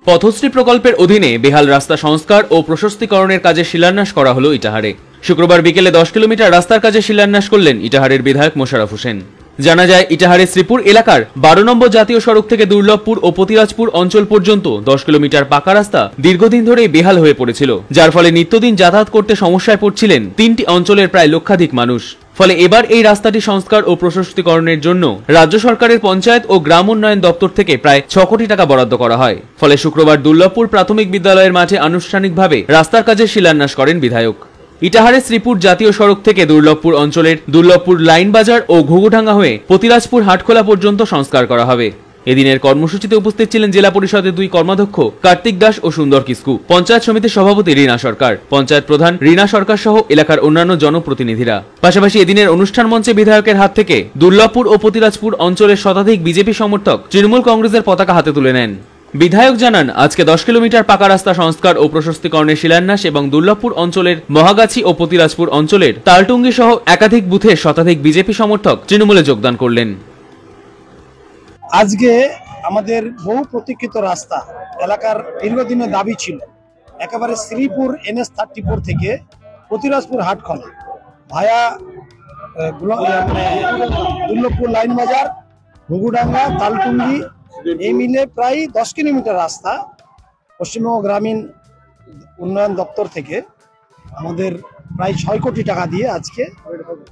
পথশ্রী প্রকল্পের অধীনে বেহাল রাস্তা সংস্কার ও প্রশস্তীকরণের কাজে শিলান্যাস করা হলো ইটাহারে। শুক্রবার বিকেলে 10 কিলোমিটার রাস্তার কাজে শিলান্যাস করলেন ইটাহারের বিধায়ক মোশাররফ হোসেন। জানা যায়, ইটাহারের শ্রীপুর এলাকার 12 নম্বর জাতীয় সড়ক থেকে দুর্লভপুর ও পতিরাজপুর অঞ্চল পর্যন্ত 10 কিলোমিটার পাকা রাস্তা দীর্ঘদিন ধরেই বেহাল হয়ে পড়েছিল, যার ফলে নিত্যদিন যাতায়াত করতে সমস্যায় পড়ছিলেন 3টি অঞ্চলের প্রায় লক্ষাধিক মানুষ। ফলে এবার এই রাস্তাটি সংস্কার ও প্রশস্তীকরণের জন্য রাজ্য সরকারের পঞ্চায়েত ও গ্রাম উন্নয়ন দপ্তর থেকে প্রায় 6 কোটি টাকা বরাদ্দ করা হয়। ফলে শুক্রবার দুর্লভপুর প্রাথমিক বিদ্যালয়ের মাঠে আনুষ্ঠানিকভাবে রাস্তার কাজে শিলান্যাস করেন বিধায়ক। ইটাহারের শ্রীপুর জাতীয় সড়ক থেকে দুর্লভপুর অঞ্চলের দুর্লভপুর লাইন বাজার ও ঘুঘুডাঙ্গা হয়ে পতিরাজপুর হাটখোলা পর্যন্ত সংস্কার করা হবে। এদিনের কর্মসূচিতে উপস্থিত ছিলেন জেলা পরিষদের 2 কর্মাধ্যক্ষ কার্তিক দাস ও সুন্দর কিস্কু, পঞ্চায়েত সমিতির সভাপতি রীনা সরকার, পঞ্চায়েত প্রধান রীনা সরকার সহ এলাকার অন্যান্য জনপ্রতিনিধিরা। পাশাপাশি এদিনের অনুষ্ঠান মঞ্চে বিধায়কের হাত থেকে দুর্লভপুর ও পতিরাজপুর অঞ্চলের শতাধিক বিজেপি সমর্থক তৃণমূল কংগ্রেসের পতাকা হাতে তুলে নেন। বিধায়ক জানান, আজকে 10 কিলোমিটার পাকা রাস্তা সংস্কার ও প্রশস্তীকরণের শিলান্যাস এবং দুর্লভপুর অঞ্চলের মহাগাছি ও পতিরাজপুর অঞ্চলের তালটুঙ্গি সহ একাধিক বুথে শতাধিক বিজেপি সমর্থক তৃণমূলে যোগদান করলেন। আজকে আমাদের বহু প্রতীক্ষিত রাস্তা এলাকার দীর্ঘদিনের দাবি ছিল, একেবারে শ্রীপুর NH 34 থেকে পতিরাজপুর হাটখোলা ভায়া দুর্লভপুর লাইন বাজার, ঘুঘুডাঙ্গা, তালটুঙ্গি এই মিলে প্রায় 10 কিলোমিটার রাস্তা পশ্চিমবঙ্গ গ্রামীণ উন্নয়ন দপ্তর থেকে আমাদের প্রায় 6 কোটি টাকা দিয়ে আজকে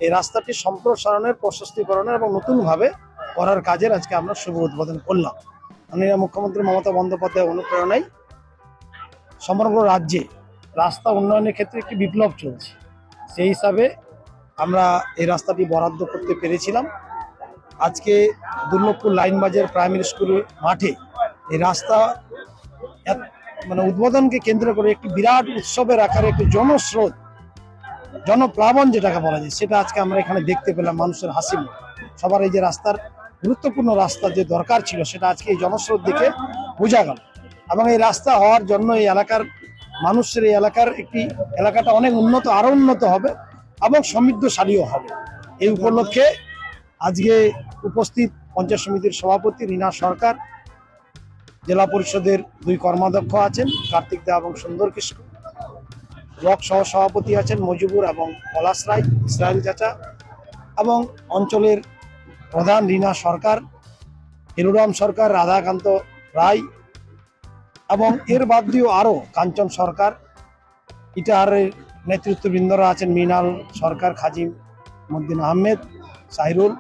এই রাস্তাটি সম্প্রসারণের, প্রশস্তীকরণের এবং নতুনভাবে করার কাজের আজকে আমরা শুভ উদ্বোধন করলাম। মাননীয় মুখ্যমন্ত্রী মমতা বন্দ্যোপাধ্যায়ের অনুপ্রেরণায় সমগ্র রাজ্যে রাস্তা উন্নয়নের ক্ষেত্রে একটি বিপ্লব চলছে। সেই হিসাবে আমরা এই রাস্তাটি বরাদ্দ করতে পেরেছিলাম। আজকে দুর্লভপুর লাইন বাজার প্রাইমারি স্কুলের মাঠে এই রাস্তা উদ্বোধনকে কেন্দ্র করে একটি বিরাট উৎসবের আকারে একটি জনস্রোত, জনপ্লাবন যেটাকে বলা যায়, সেটা আজকে আমরা এখানে দেখতে পেলাম। মানুষের হাসি মুখ, সবার এই যে রাস্তার গুরুত্বপূর্ণ রাস্তা যে দরকার ছিল সেটা আজকে এই জনস্রোত দিকে বোঝা গেল। এবং এই রাস্তা হওয়ার জন্য এই এলাকার মানুষের, এই এলাকাটা অনেক উন্নত, আরো উন্নত হবে এবং সমৃদ্ধশালীও হবে। এই উপলক্ষে আজকে উপস্থিত পঞ্চায়েত সমিতির সভাপতি রীনা সরকার, জেলা পরিষদের 2 কর্মাধ্যক্ষ আছেন কার্তিক দা এবং সুন্দর কিস্কু, ব্লক সহ সভাপতি আছেন মজিবুর এবং পলাশ রায়, ইসরায়েল চাচা, এবং অঞ্চলের প্রধান রীনা সরকার, হিরুরাম সরকার, রাধাকান্ত রায় এবং এর বাদ দিয়েও আরো কাঞ্চন সরকার, ইটাহারের নেতৃত্ববৃন্দরা আছেন মৃণাল সরকার, খাজিম মদ্দিন আহমেদ, সাহিরুল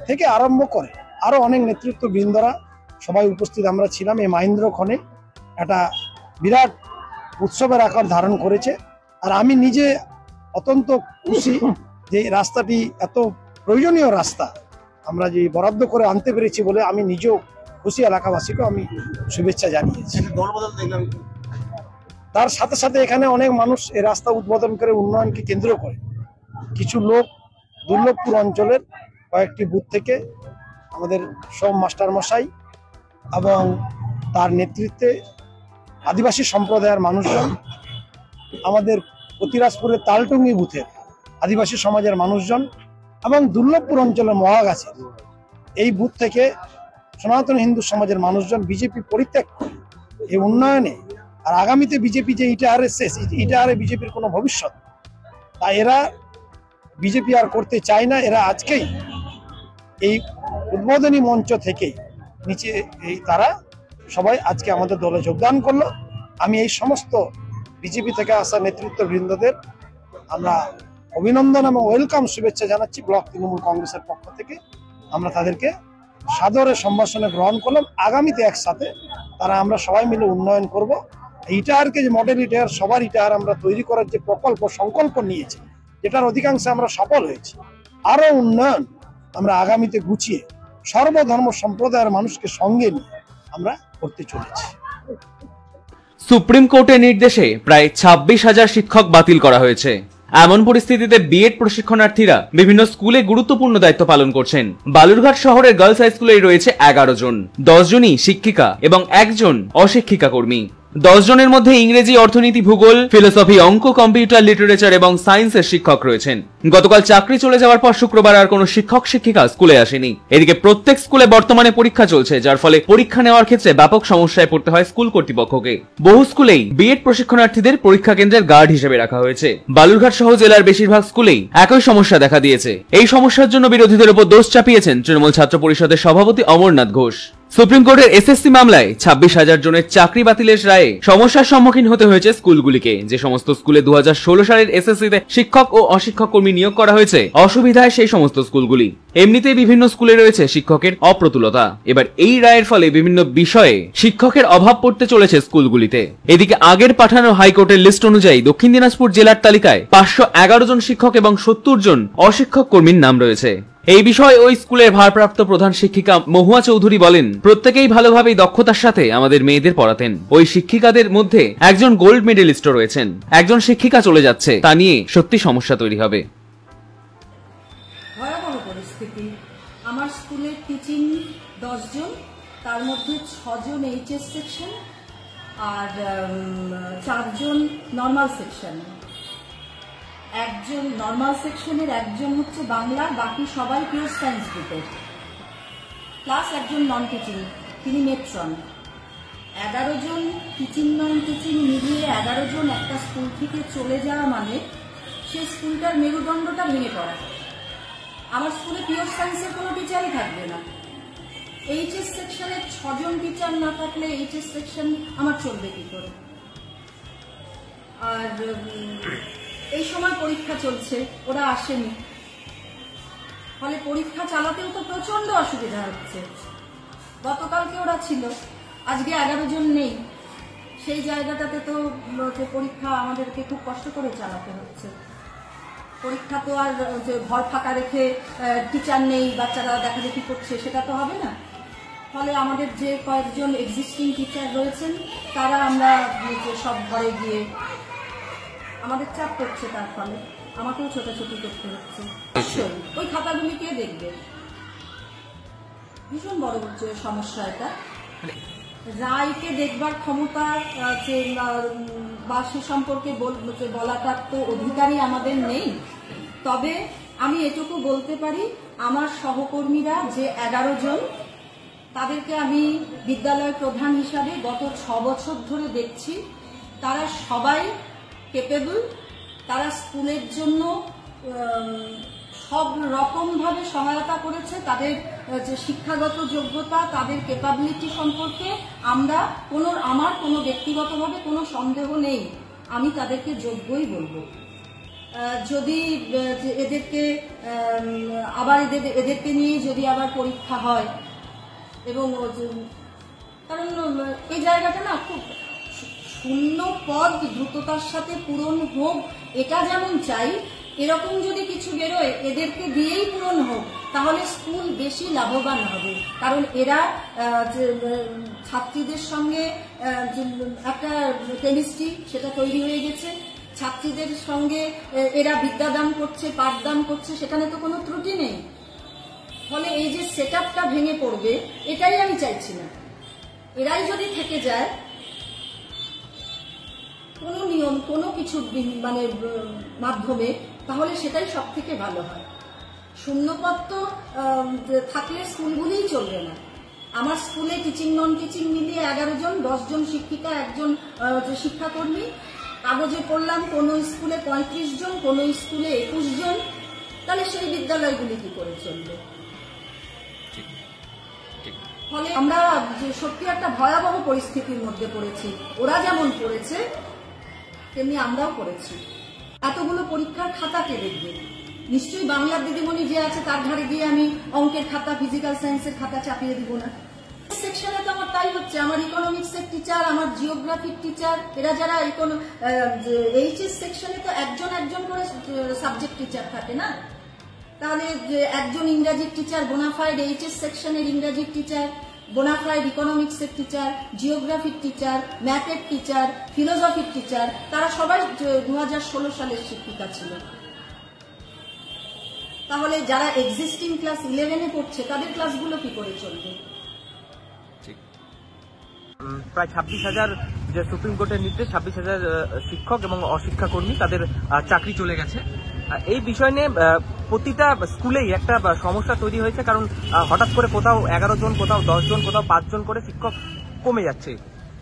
থেকে আরম্ভ করে আরো অনেক নেতৃত্ববৃন্দরা সবাই উপস্থিত আমরা ছিলাম। এই মহেন্দ্রক্ষণে একটা বিরাট উৎসবের আকার ধারণ করেছে। আর আমি নিজে অত্যন্ত খুশি যে রাস্তাটি এত প্রয়োজনীয় রাস্তা আমরা যে বরাদ্দ করে আনতে পেরেছি বলে আমি নিজেও খুশি, এলাকাবাসীকেও আমি শুভেচ্ছা জানিয়েছি। তার সাথে সাথে এখানে অনেক মানুষ এই রাস্তা উদ্বোধন করে উন্নয়নকে কেন্দ্র করে কিছু লোক দুর্লভপুর অঞ্চলের কয়েকটি বুথ থেকে আমাদের সব মাস্টার মশাই এবং তার নেতৃত্বে আদিবাসী সম্প্রদায়ের মানুষজন, আমাদের পতিরাজপুরের তালটুঙ্গি বুথের আদিবাসী সমাজের মানুষজন এবং দুর্লভপুর অঞ্চলের মহাগাছি এই বুথ থেকে সনাতন হিন্দু সমাজের মানুষজন বিজেপি পরিত্যাগ করে এই উন্নয়নে, আর আগামীতে বিজেপি যে ইটাহারে শেষ, ইটাহারে বিজেপির কোনো ভবিষ্যৎ, তাই এরা বিজেপি আর করতে চায় না। এরা আজকেই এই উদ্বোধনী মঞ্চ থেকে নিচে তারা সবাই আজকে আমাদের দলে যোগদান করলো। আমি এই সমস্ত বিজেপি থেকে আসা নেতৃত্ববৃন্দদের আমরা অভিনন্দন এবং ওয়েলকাম শুভেচ্ছা জানাচ্ছি। ব্লক তৃণমূল কংগ্রেসের পক্ষ থেকে আমরা তাদেরকে সাদরে সম্ভাষণে গ্রহণ করলাম। আগামীতে একসাথে তারা আমরা সবাই মিলে উন্নয়ন করব। ইটাহারকে যে মডেল ইটাহার, সবার ইটাহার আমরা তৈরি করার যে প্রকল্প সংকল্প নিয়েছি, যেটার অধিকাংশে আমরা সফল হয়েছি, আরো উন্নয়ন আমরা আগামীতে গুছিয়ে সর্বধর্ম সম্প্রদায়ের মানুষকে সঙ্গে নিয়ে আমরা করতে চলেছি। সুপ্রিম কোর্টের নির্দেশে প্রায় 26,000 শিক্ষক বাতিল করা হয়েছে। এমন পরিস্থিতিতে বিএড প্রশিক্ষণার্থীরা বিভিন্ন স্কুলে গুরুত্বপূর্ণ দায়িত্ব পালন করছেন। বালুরঘাট শহরের গার্লস হাই স্কুলে রয়েছে 11 জন, 10 জনই শিক্ষিকা এবং 1 জন অশিক্ষিকা কর্মী। 10 জনের মধ্যে ইংরেজি, অর্থনীতি, ভূগোল, ফিলোসফি, অঙ্ক, কম্পিউটার, লিটারেচার এবং সায়েন্সের শিক্ষক রয়েছেন। গতকাল চাকরি চলে যাওয়ার পর শুক্রবার আর কোনো শিক্ষক শিক্ষিকা স্কুলে আসেনি। এদিকে প্রত্যেক স্কুলে বর্তমানে পরীক্ষা চলছে, যার ফলে পরীক্ষা নেওয়ার ক্ষেত্রে ব্যাপক সমস্যায় পড়তে হয় স্কুল কর্তৃপক্ষকে। বহু স্কুলেই বিএড প্রশিক্ষণার্থীদের পরীক্ষা কেন্দ্রের গার্ড হিসেবে রাখা হয়েছে। বালুরঘাট সহ জেলার বেশিরভাগ স্কুলেই একই সমস্যা দেখা দিয়েছে। এই সমস্যার জন্য বিরোধীদের উপর দোষ চাপিয়েছেন তৃণমূল ছাত্র পরিষদের সভাপতি অমরনাথ ঘোষ। সুপ্রিম কোর্টের এসএসসি মামলায় 26,000 জনের চাকরি বাতিলের রায়ে সমস্যার সম্মুখীন হতে হয়েছে স্কুলগুলিকে। যে সমস্ত স্কুলে 2016 সালের এসএসসিতে শিক্ষক ও অশিক্ষক কর্মী নিয়োগ করা হয়েছে, অসুবিধায় সেই সমস্ত স্কুলগুলি। এমনিতেই বিভিন্ন স্কুলে রয়েছে শিক্ষকের অপ্রতুলতা। এবার এই রায়ের ফলে বিভিন্ন বিষয়ে শিক্ষকের অভাব পড়তে চলেছে স্কুলগুলিতে। এদিকে আগের পাঠানো হাইকোর্টের লিস্ট অনুযায়ী দক্ষিণ দিনাজপুর জেলার তালিকায় 511 জন শিক্ষক এবং 70 জন অশিক্ষক কর্মীর নাম রয়েছে। এই বিষয়ে ওই স্কুলের ভারপ্রাপ্ত প্রধান শিক্ষিকা মহুয়া চৌধুরী বলেন, প্রত্যেকেই ভালোভাবেই দক্ষতার সাথে আমাদের মেয়েদের পড়াতেন। ওই শিক্ষিকাদের মধ্যে একজন গোল্ড মেডেলিস্টও রয়েছেন। একজন শিক্ষিকা চলে যাচ্ছে, তা নিয়ে সত্যি সমস্যা তৈরি হবে। ভয়াবহ পরিস্থিতি। আমার স্কুলের টিচিং 10 জন, তার মধ্যে 6 জন এইচএস সেকশন আর 4 জন নর্মাল সেকশন। একজন নর্মাল সেকশনের, একজন হচ্ছে বাংলা, বাকি সবাই পিওর সায়েন্স গ্রুপের, প্লাস একজন নন টিচিং, তিনি মেট্রন। 11 জন টিচিং নন টিচিং মিলিয়ে 11 জন একটা স্কুল থেকে চলে যাওয়া মানে সেই স্কুলটার মেরুদণ্ডটা ভেঙে পড়া। আমার স্কুলে পিওর সায়েন্সের কোনো টিচারই থাকবে না। এইচএস সেকশনের 6 জন টিচার না থাকলে এইচএস সেকশন আমার চলবে কি করে? আর এই সময় পরীক্ষা চলছে, ওরা আসেনি, ফলে পরীক্ষা চালাতেও তো প্রচন্ড অসুবিধা হচ্ছে। গতকালকে ওরা ছিল, আজকে 11 জন নেই। সেই জায়গাটাতে তো পরীক্ষা আমাদেরকে খুব কষ্ট করে চালাতে হচ্ছে। পরীক্ষা তো আর ঘর ফাঁকা রেখে টিচার নেই, বাচ্চারা দেখাদেখি করছে, সেটা তো হবে না। ফলে আমাদের যে কয়েকজন এক্সিস্টিং টিচার রয়েছেন, তারা আমরা সব ঘরে গিয়ে আমাদের চাপ করছে, তার ফলে আমাকেও ছোটাছুটি করতে হচ্ছে। ওই খাতাগুলি কে দেখবে? ভীষণ বড় সমস্যা এটা। রায়কে দেখবার ক্ষমতা বা সে সম্পর্কে বলাটার তো অধিকারই আমাদের নেই। তবে আমি এটুকু বলতে পারি, আমার সহকর্মীরা যে 11 জন, তাদেরকে আমি বিদ্যালয় প্রধান হিসাবে গত 6 বছর ধরে দেখছি, তারা সবাই কেপেবল। তারা স্কুলের জন্য সব রকমভাবে সহায়তা করেছে। তাদের যে শিক্ষাগত যোগ্যতা, তাদের ক্যাপাবিলিটি সম্পর্কে আমার কোনো ব্যক্তিগতভাবে কোনো সন্দেহ নেই। আমি তাদেরকে যোগ্যই বলবো। যদি এদেরকে আবার এদেরকে নিয়ে যদি আবার পরীক্ষা হয়, এবং কারণ এই জায়গাটা না খুব শূন্য পদ দ্রুততার সাথে পূরণ হোক, এটা যেমন চাই, এরকম যদি কিছু বেরোয় এদেরকে দিয়েই পূরণ হোক, তাহলে স্কুল বেশি লাভবান হবে। কারণ এরা ছাত্রীদের সঙ্গে একটা কেমিস্ট্রি সেটা তৈরি হয়ে গেছে। ছাত্রীদের সঙ্গে এরা বিদ্যাদান করছে, পাঠদান করছে, সেখানে তো কোনো ত্রুটি নেই। ফলে এই যে সেট আপটা ভেঙে পড়বে, এটাই আমি চাইছি না। এরাই যদি থেকে যায়, কোনো নিয়ম, কোনো কিছু মানে মাধ্যমে, তাহলে সেটাই সব থেকে ভালো হয়। শূন্যপদ তো থাকলে স্কুলগুলিই চলবে না। আমার স্কুলে টিচিং নন টিচিং মিলিয়ে 11 জন, 10 জন শিক্ষিকা, একজন শিক্ষাকর্মী। কাগজে পড়লাম কোনো স্কুলে 35 জন, কোনো স্কুলে 21 জন। তাহলে সেই বিদ্যালয়গুলি কি করে চলবে? ফলে আমরা সত্যি একটা ভয়াবহ পরিস্থিতির মধ্যে পড়েছি। ওরা যেমন পড়েছে, তেমনি আমরাও পড়েছি। এতগুলো পরীক্ষার খাতা কে দেখবে? নিশ্চয়ই বাংলার দিদিমণি যে আছে তার ঘাড়ে গিয়ে আমি অঙ্কের খাতা, ফিজিক্যাল সায়েন্সের খাতা চাপিয়ে দিব না। সেকশনে তো আমার তাই হচ্ছে। আমার ইকোনমিক্সের টিচার, আমার জিওগ্রাফির টিচার, এরা যারা এইচএস সেকশনে তো একজন করে সাবজেক্ট টিচার থাকে না। তাহলে একজন ইংরাজির টিচার, বোনাফাইড এইচএস সেকশনের ইংরাজির টিচার, বোনাফাইড ইকোনমিক্সের টিচার, জিওগ্রাফির টিচার, ম্যাথের টিচার, ফিলোসফির টিচার, তারা সবাই 2016 সালের শিক্ষিকা ছিল। তাহলে যারা এক্সিস্টিং ক্লাস 11-এ পড়ছে, তাদের ক্লাসগুলো কি করে চলবে? প্রায় 26,000 যে সুপ্রিম কোর্টের নির্দেশ 26,000 শিক্ষক এবং অশিক্ষাকর্মী তাদের চাকরি চলে গেছে। এই বিষয় নিয়ে প্রতিটা স্কুলেই একটা সমস্যা তৈরি হয়েছে, কারণ হঠাৎ করে কোথাও 11 জন, কোথাও 10 জন, কোথাও 5 জন করে শিক্ষক কমে যাচ্ছে।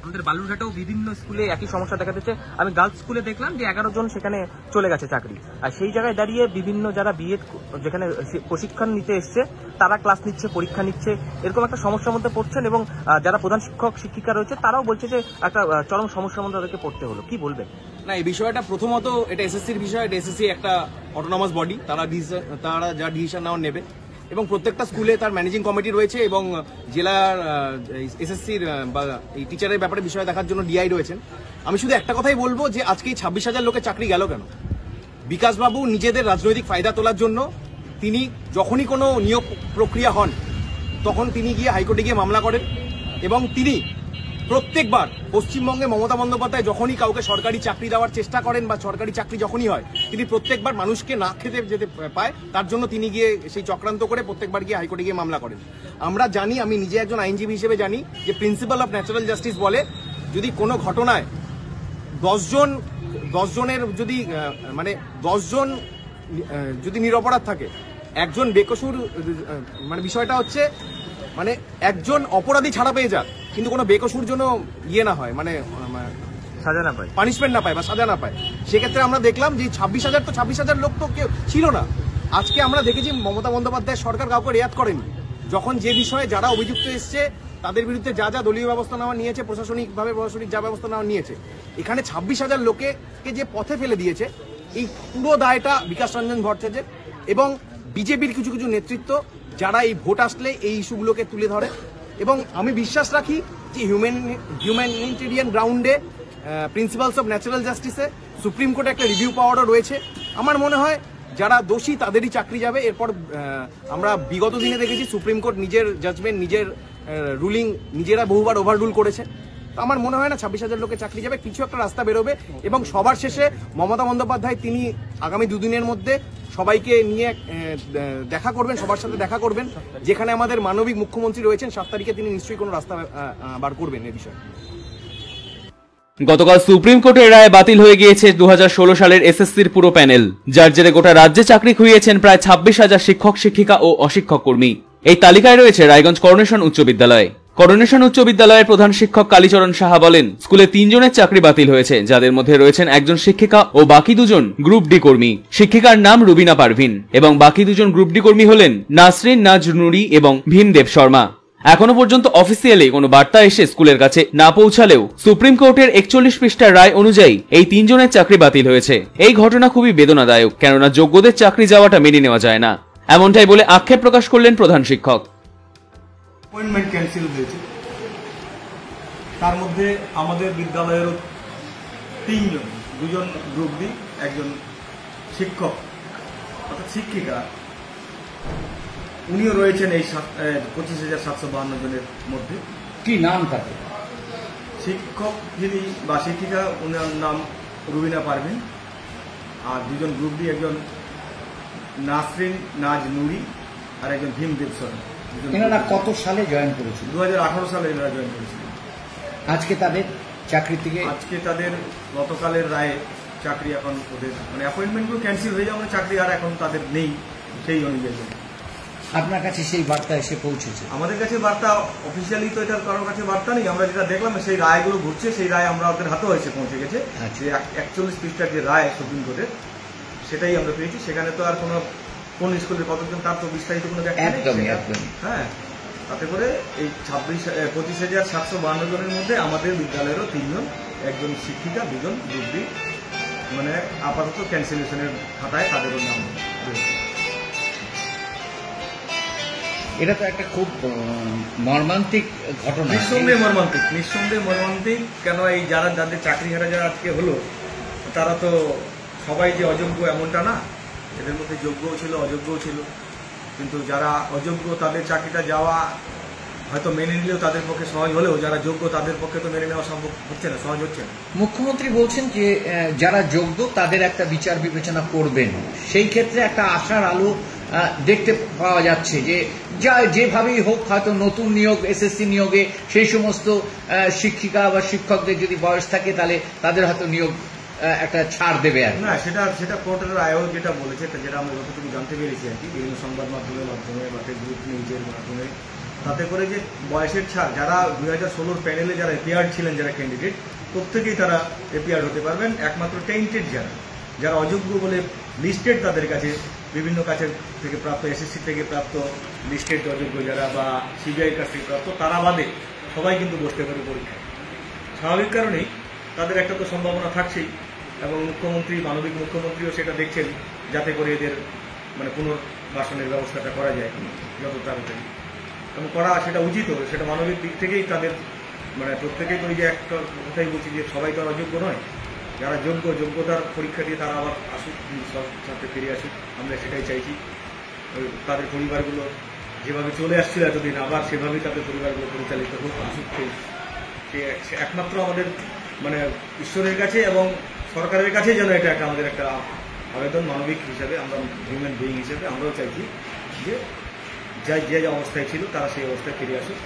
আমাদের বালুরঘাটেও বিভিন্ন স্কুলে একই সমস্যা দেখা দিচ্ছে। আমি গার্লস স্কুলে দেখলাম যে 11 জন সেখানে চলে গেছে চাকরি। আর সেই জায়গায় দাঁড়িয়ে বিভিন্ন যারা বিএড যেখানে প্রশিক্ষণ নিতে এসছে তারা ক্লাস নিচ্ছে, পরীক্ষা নিচ্ছে, এরকম একটা সমস্যার মধ্যে পড়ছেন। এবং যারা প্রধান শিক্ষক শিক্ষিকা রয়েছে তারাও বলছে যে একটা চরম সমস্যার মধ্যে তাদেরকে পড়তে হলো। কি বলবেন? না, এই বিষয়টা প্রথমত এটা এসএসসির বিষয়। এটা এসএসসি একটা অটোনমাস বডি, তারা যা ডিসিশন নেওয়ার নেবে, এবং প্রত্যেকটা স্কুলে তার ম্যানেজিং কমিটি রয়েছে এবং জেলার এসএসসির বা এই টিচারের ব্যাপারে বিষয় দেখার জন্য ডিআই রয়েছেন। আমি শুধু একটা কথাই বলবো যে আজকে এই 26,000 লোকের চাকরি গেল কেন? বিকাশবাবু নিজেদের রাজনৈতিক ফায়দা তোলার জন্য তিনি যখনই কোনো নিয়োগ প্রক্রিয়া হন তখন তিনি গিয়ে হাইকোর্টে গিয়ে মামলা করেন, এবং তিনি প্রত্যেকবার পশ্চিমবঙ্গে মমতা বন্দ্যোপাধ্যায় যখনই কাউকে সরকারি চাকরি দেওয়ার চেষ্টা করেন বা সরকারি চাকরি যখনই হয়, তিনি প্রত্যেকবার মানুষকে না খেতে যেতে পায় তার জন্য তিনি গিয়ে সেই চক্রান্ত করে প্রত্যেকবার গিয়ে হাইকোর্টে গিয়ে মামলা করেন। আমরা জানি, আমি নিজে একজন আইনজীবী হিসেবে জানি যে প্রিন্সিপাল অফ ন্যাচারাল জাস্টিস বলে যদি কোনো ঘটনায় 10 জনের যদি 10 জন যদি নিরপরাধ থাকে, একজন বেকসুর, মানে বিষয়টা হচ্ছে একজন অপরাধী ছাড়া পেয়ে যাক কিন্তু কোনো বেকসুর জন্য না হয়, সাজা না পায়, পানিশমেন্ট না পায় বা সাজা না পায়। সেক্ষেত্রে আমরা দেখলাম যে 26,000 লোক তো কেউ ছিল না। আজকে আমরা দেখেছি মমতা বন্দ্যোপাধ্যায় সরকার কাউকে রেয়াত করেনি। যখন যে বিষয়ে যারা অভিযুক্ত এসছে তাদের বিরুদ্ধে যা যা দলীয় ব্যবস্থা নেওয়া নিয়েছে, প্রশাসনিক যা ব্যবস্থা নেওয়া নিয়েছে, এখানে 26,000 লোককে যে পথে ফেলে দিয়েছে, এই পুরো দায়টা বিকাশ রঞ্জন ভট্টাচার্যের এবং বিজেপির কিছু কিছু নেতৃত্ব যারা এই ভোট আসলে এই ইস্যুগুলোকে তুলে ধরে। এবং আমি বিশ্বাস রাখি যে হিউম্যানিটেরিয়ান গ্রাউন্ডে প্রিন্সিপালস অফ ন্যাচারাল জাস্টিসে সুপ্রিম কোর্টে একটা রিভিউ পাওয়ারও রয়েছে। আমার মনে হয় যারা দোষী তাদেরই চাকরি যাবে। এরপর আমরা বিগত দিনে দেখেছি সুপ্রিম কোর্ট নিজের জাজমেন্ট, নিজের রুলিং নিজেরা বহুবার ওভাররুল করেছে। তো আমার মনে হয় না 26,000 লোকের চাকরি যাবে, কিছু একটা রাস্তা বেরোবে। এবং সবার শেষে মমতা বন্দ্যোপাধ্যায় তিনি আগামী 2 দিনের মধ্যে সবাইকে নিয়ে দেখা করবেন, সবার সাথে দেখা করবেন। যেখানে আমাদের মানবিক মুখ্যমন্ত্রী রয়েছেন, 7 তারিখে তিনি নিশ্চয়ই কোনো রাস্তা বার করবেন এই বিষয়ে। গতকাল সুপ্রিম কোর্টের রায় বাতিল হয়ে গিয়েছে 2016 সালের এসএসসির পুরো প্যানেল, যার জেরে গোটা রাজ্যে চাকরি খুইয়েছেন প্রায় 26,000 শিক্ষক শিক্ষিকা ও অশিক্ষক কর্মী। এই তালিকায় রয়েছে রায়গঞ্জ করোনেশন উচ্চ বিদ্যালয়। করোনেশন উচ্চ বিদ্যালয়ের প্রধান শিক্ষক কালীচরণ সাহা বলেন, স্কুলে 3 জনের চাকরি বাতিল হয়েছে, যাদের মধ্যে রয়েছেন একজন শিক্ষিকা ও বাকি 2 জন গ্রুপ ডি কর্মী। শিক্ষিকার নাম রুবিনা পারভিন এবং বাকি 2 জন গ্রুপ ডি কর্মী হলেন নাসরিন নাজ নুরি এবং ভীমদেব শর্মা। এখনো পর্যন্ত অফিসিয়ালি কোনো বার্তা এসে স্কুলের কাছে না পৌঁছালেও সুপ্রিম কোর্টের 41 পৃষ্ঠার রায় অনুযায়ী এই 3 জনের চাকরি বাতিল হয়েছে। এই ঘটনা খুবই বেদনাদায়ক, কেননা যোগ্যদের চাকরি যাওয়াটা মেনে নেওয়া যায় না, এমনটাই বলে আক্ষেপ প্রকাশ করলেন প্রধান শিক্ষক। অ্যাপয়েন্টমেন্ট ক্যান্সেল হয়েছে, তার মধ্যে আমাদের বিদ্যালয়েরও 3 জন, 2 জন গ্রুপ ডি, একজন শিক্ষক অর্থাৎ শিক্ষিকা, উনিও রয়েছেন এই 25,752 জনের মধ্যে। কি নাম তাকে? শিক্ষক যিনি বা শিক্ষিকা, ওনার নাম রুবিনা পারভিন, আর 2 জন গ্রুপ ডি, একজন নাসরিন নাজ নুরি আর একজন ভীমদেব শর্মা। এনারা কত সালে জয়েন করেছিল? 2018 সালে এনারা জয়েন করেছিলেন। আজকে তাদের চাকরি থেকে, আজকে তাদের গতকালের রায়ে চাকরি এখন ওদের অ্যাপয়েন্টমেন্টগুলো ক্যান্সেল হয়ে যাওয়া, চাকরি আর এখন তাদের নেই সেই অনুযায়ী। আপনার কাছে সেই বার্তা এসে পৌঁছেছে? আমাদের কাছে বার্তা অফিসিয়ালি তো এটার কারোর কাছে বার্তা নেই। আমরা যেটা দেখলাম সেই রায়গুলো ঘুরছে, সেই রায় আমরা ওদের হাতেও এসে পৌঁছে গেছে। যে 41 পৃষ্ঠার যে রায় সুপ্রিম কোর্টের, সেটাই আমরা পেয়েছি। সেখানে তো আর কোন স্কুলের কতজন তার তো বিস্তারিত কোনো ব্যাখ্যা নেই। হ্যাঁ, তাতে করে এই 25,752 জনের মধ্যে আমাদের বিদ্যালয়েরও 3 জন, একজন শিক্ষিকা, 2 জন গ্রুপ ডি, আপাতত ক্যান্সেলেশনের খাতায় তাদেরও নাম রয়েছে। এটা তো একটা খুব মর্মান্তিক ঘটনা। নিঃসন্দেহে মর্মান্তিক। কেন এই যাদের চাকরি হারা যারা আজকে হলো, তারা তো সবাই যে অযোগ্য এমনটা না, এদের মধ্যে যোগ্যও ছিল, অযোগ্যও ছিল। কিন্তু যারা অযোগ্য তাদের চাকরিটা যাওয়া হয়তো মেনে নিলেও তাদের পক্ষে সহজ হলেও, যারা যোগ্য তাদের পক্ষে তো মেনে নেওয়া সম্ভব হচ্ছে না, সহজ হচ্ছে না। মুখ্যমন্ত্রী বলছেন যে যারা যোগ্য তাদের একটা বিচার বিবেচনা করবেন, সেই ক্ষেত্রে একটা আশার আলো দেখতে পাওয়া যাচ্ছে যে যেভাবেই হোক হয়তো নতুন নিয়োগ এসএসসি নিয়োগে সেই সমস্ত শিক্ষিকা বা শিক্ষকদের যদি বয়স থাকে তাহলে তাদের হয়তো নিয়োগ একটা ছাড় দেবে আর না, সেটা কোর্টের আয়ও যেটা বলেছে, যেটা আমরা যতটুকু জানতে পেরেছি আর কি, বিভিন্ন সংবাদ মাধ্যমের মাধ্যমে বা ফেসবুক নিউজের মাধ্যমে, তাতে করে যে বয়সের ছাড় যারা 2016 প্যানেলে যারা এপিয়ার ছিলেন, যারা ক্যান্ডিডেট, প্রত্যেকেই তারা এপিয়ার হতে পারবেন। একমাত্র টেন্টেড যারা অযোগ্য বলে লিস্টেড, তাদের কাছে বিভিন্ন কাছে থেকে প্রাপ্ত, এসএসসি থেকে প্রাপ্ত লিস্টেড অযোগ্য যারা বা সিবিআইয়ের কাছ থেকে প্রাপ্ত, তারা বাদে সবাই কিন্তু বসতে পারে পরীক্ষায়। স্বাভাবিক কারণেই তাদের একটা তো সম্ভাবনা থাকছেই, এবং মুখ্যমন্ত্রী, মানবিক মুখ্যমন্ত্রীও সেটা দেখছেন যাতে করে এদের মানে পুনর্বাসনের ব্যবস্থাটা করা যায় যত তাড়াতাড়ি, এবং করা সেটা উচিত, সেটা মানবিক দিক থেকেই তাদের মানে প্রত্যেকেই তো ওই যে একটা কথাই বলছি যে সবাই তো আর অযোগ্য নয়, যারা যোগ্যতার পরীক্ষা দিয়ে তারা আবার আসুক, সাথে ফিরে আসুক, আমরা সেটাই চাইছি। তাদের পরিবারগুলো যেভাবে চলে আসছিল এতদিন, আবার সেভাবেই তাদের পরিবারগুলো পরিচালিত হোক, আসুক। সে একমাত্র আমাদের মানে ঈশ্বরের কাছে এবং সরকারের কাছে যেন এটা একটা আমাদের একটা আবেদন, মানবিক হিসাবে, আমরা হিউম্যান বিইং হিসেবে আমরাও চাইছি যে যে অবস্থায় ছিল তারা সেই অবস্থায় ফিরে আসুক।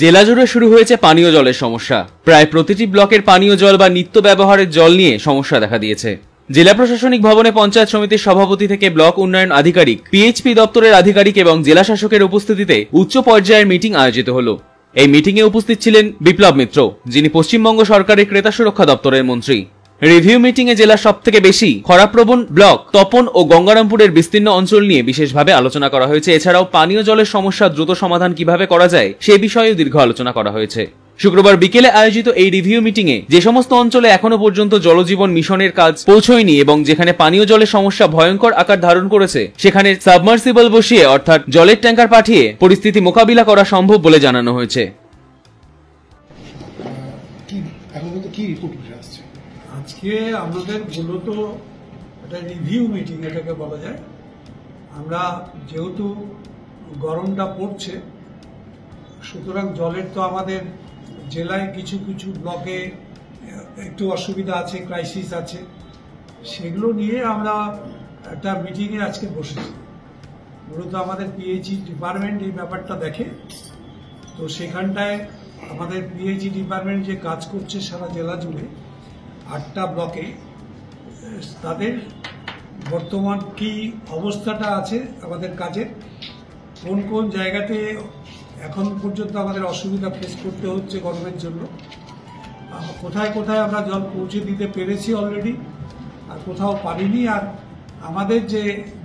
জেলা জুড়ে শুরু হয়েছে পানীয় জলের সমস্যা। প্রায় প্রতিটি ব্লকের পানীয় জল বা নিত্য ব্যবহারের জল নিয়ে সমস্যা দেখা দিয়েছে। জেলা প্রশাসনিক ভবনে পঞ্চায়েত সমিতির সভাপতি থেকে ব্লক উন্নয়ন আধিকারিক, পিএইচপি দপ্তরের আধিকারিক এবং জেলা শাসকের উপস্থিতিতে উচ্চ পর্যায়ের মিটিং আয়োজিত হলো। এই মিটিংয়ে উপস্থিত ছিলেন বিপ্লব মিত্র, যিনি পশ্চিমবঙ্গ সরকারের ক্রেতা সুরক্ষা দপ্তরের মন্ত্রী। রিভিউ মিটিংয়ে জেলার সবথেকে বেশি খরাপ্রবণ ব্লক তপন ও গঙ্গারামপুরের বিস্তীর্ণ অঞ্চল নিয়ে বিশেষভাবে আলোচনা করা হয়েছে। এছাড়াও পানীয় জলের সমস্যা দ্রুত সমাধান কিভাবে করা যায় সে বিষয়েও দীর্ঘ আলোচনা করা হয়েছে। শুক্রবার বিকেলে আয়োজিত এই রিভিউ মিটিংয়ে যে সমস্ত অঞ্চলে এখনো পর্যন্ত জলজীবন মিশনের কাজ পৌঁছয়নি এবং যেখানে পানীয় জলের সমস্যা ভয়ঙ্কর আকার ধারণ করেছে, সেখানে সাবমার্সিবল বসিয়ে অর্থাৎ জলের ট্যাঙ্কার পাঠিয়ে পরিস্থিতি মোকাবিলা করা সম্ভব বলে জানানো হয়েছে। আজকে আমাদের মূলত একটা রিভিউ মিটিং এটাকে বলা যায়। আমরা যেহেতু গরমটা পড়ছে, সুতরাং জলের তো আমাদের জেলায় কিছু কিছু ব্লকে একটু অসুবিধা আছে, ক্রাইসিস আছে, সেগুলো নিয়ে আমরা একটা মিটিংয়ে আজকে বসেছি। মূলত আমাদের পিএইচই ডিপার্টমেন্ট এই ব্যাপারটা দেখে, তো সেখানটায় আমাদের পিএইচই ডিপার্টমেন্ট যে কাজ করছে সারা জেলা জুড়ে 8টা ব্লকে, তাদের বর্তমান কি অবস্থাটা আছে আমাদের কাজের, কোন কোন জায়গাতে এখন পর্যন্ত আমাদের অসুবিধা ফেস করতে হচ্ছে গরমের জন্য, কোথায় কোথায় আমরা জল পৌঁছে দিতে পেরেছি অলরেডি আর কোথাও পারিনি, আর আমাদের যে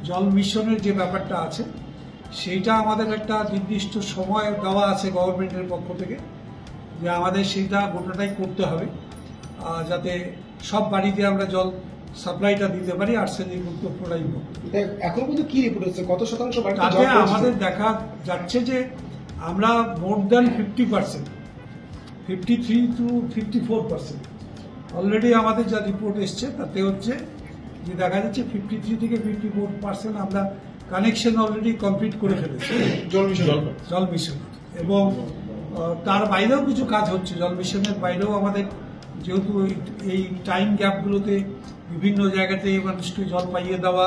জল মিশনের যে ব্যাপারটা আছে সেইটা আমাদের একটা নির্দিষ্ট সময় দেওয়া আছে গভর্নমেন্টের পক্ষ থেকে, যে আমাদের সেইটা গোটাটাই করতে হবে যাতে সব বাড়িতে আমরা জল সাপ্লাইটা দিতে পারি আর্সেনিক মুক্ত ফ্লোরাইড মুক্ত। এখন পর্যন্ত কি রিপোর্ট হচ্ছে, কত শতাংশ বাড়িতে তাতে আমাদের দেখা যাচ্ছে যে আমরা মোর দ্যান 50%, 53 to 54% অলরেডি আমাদের যা রিপোর্ট এসছে তাতে হচ্ছে যে দেখা যাচ্ছে 53 থেকে 54% আমরা কানেকশন অলরেডি কমপ্লিট করে ফেলেছি জল মিশন, এবং তার বাইরেও কিছু কাজ হচ্ছে। জল মিশনের বাইরেও আমাদের যেহেতু এই টাইম গ্যাপগুলোতে বিভিন্ন জায়গাতে মানুষকে জল পাইয়ে দেওয়া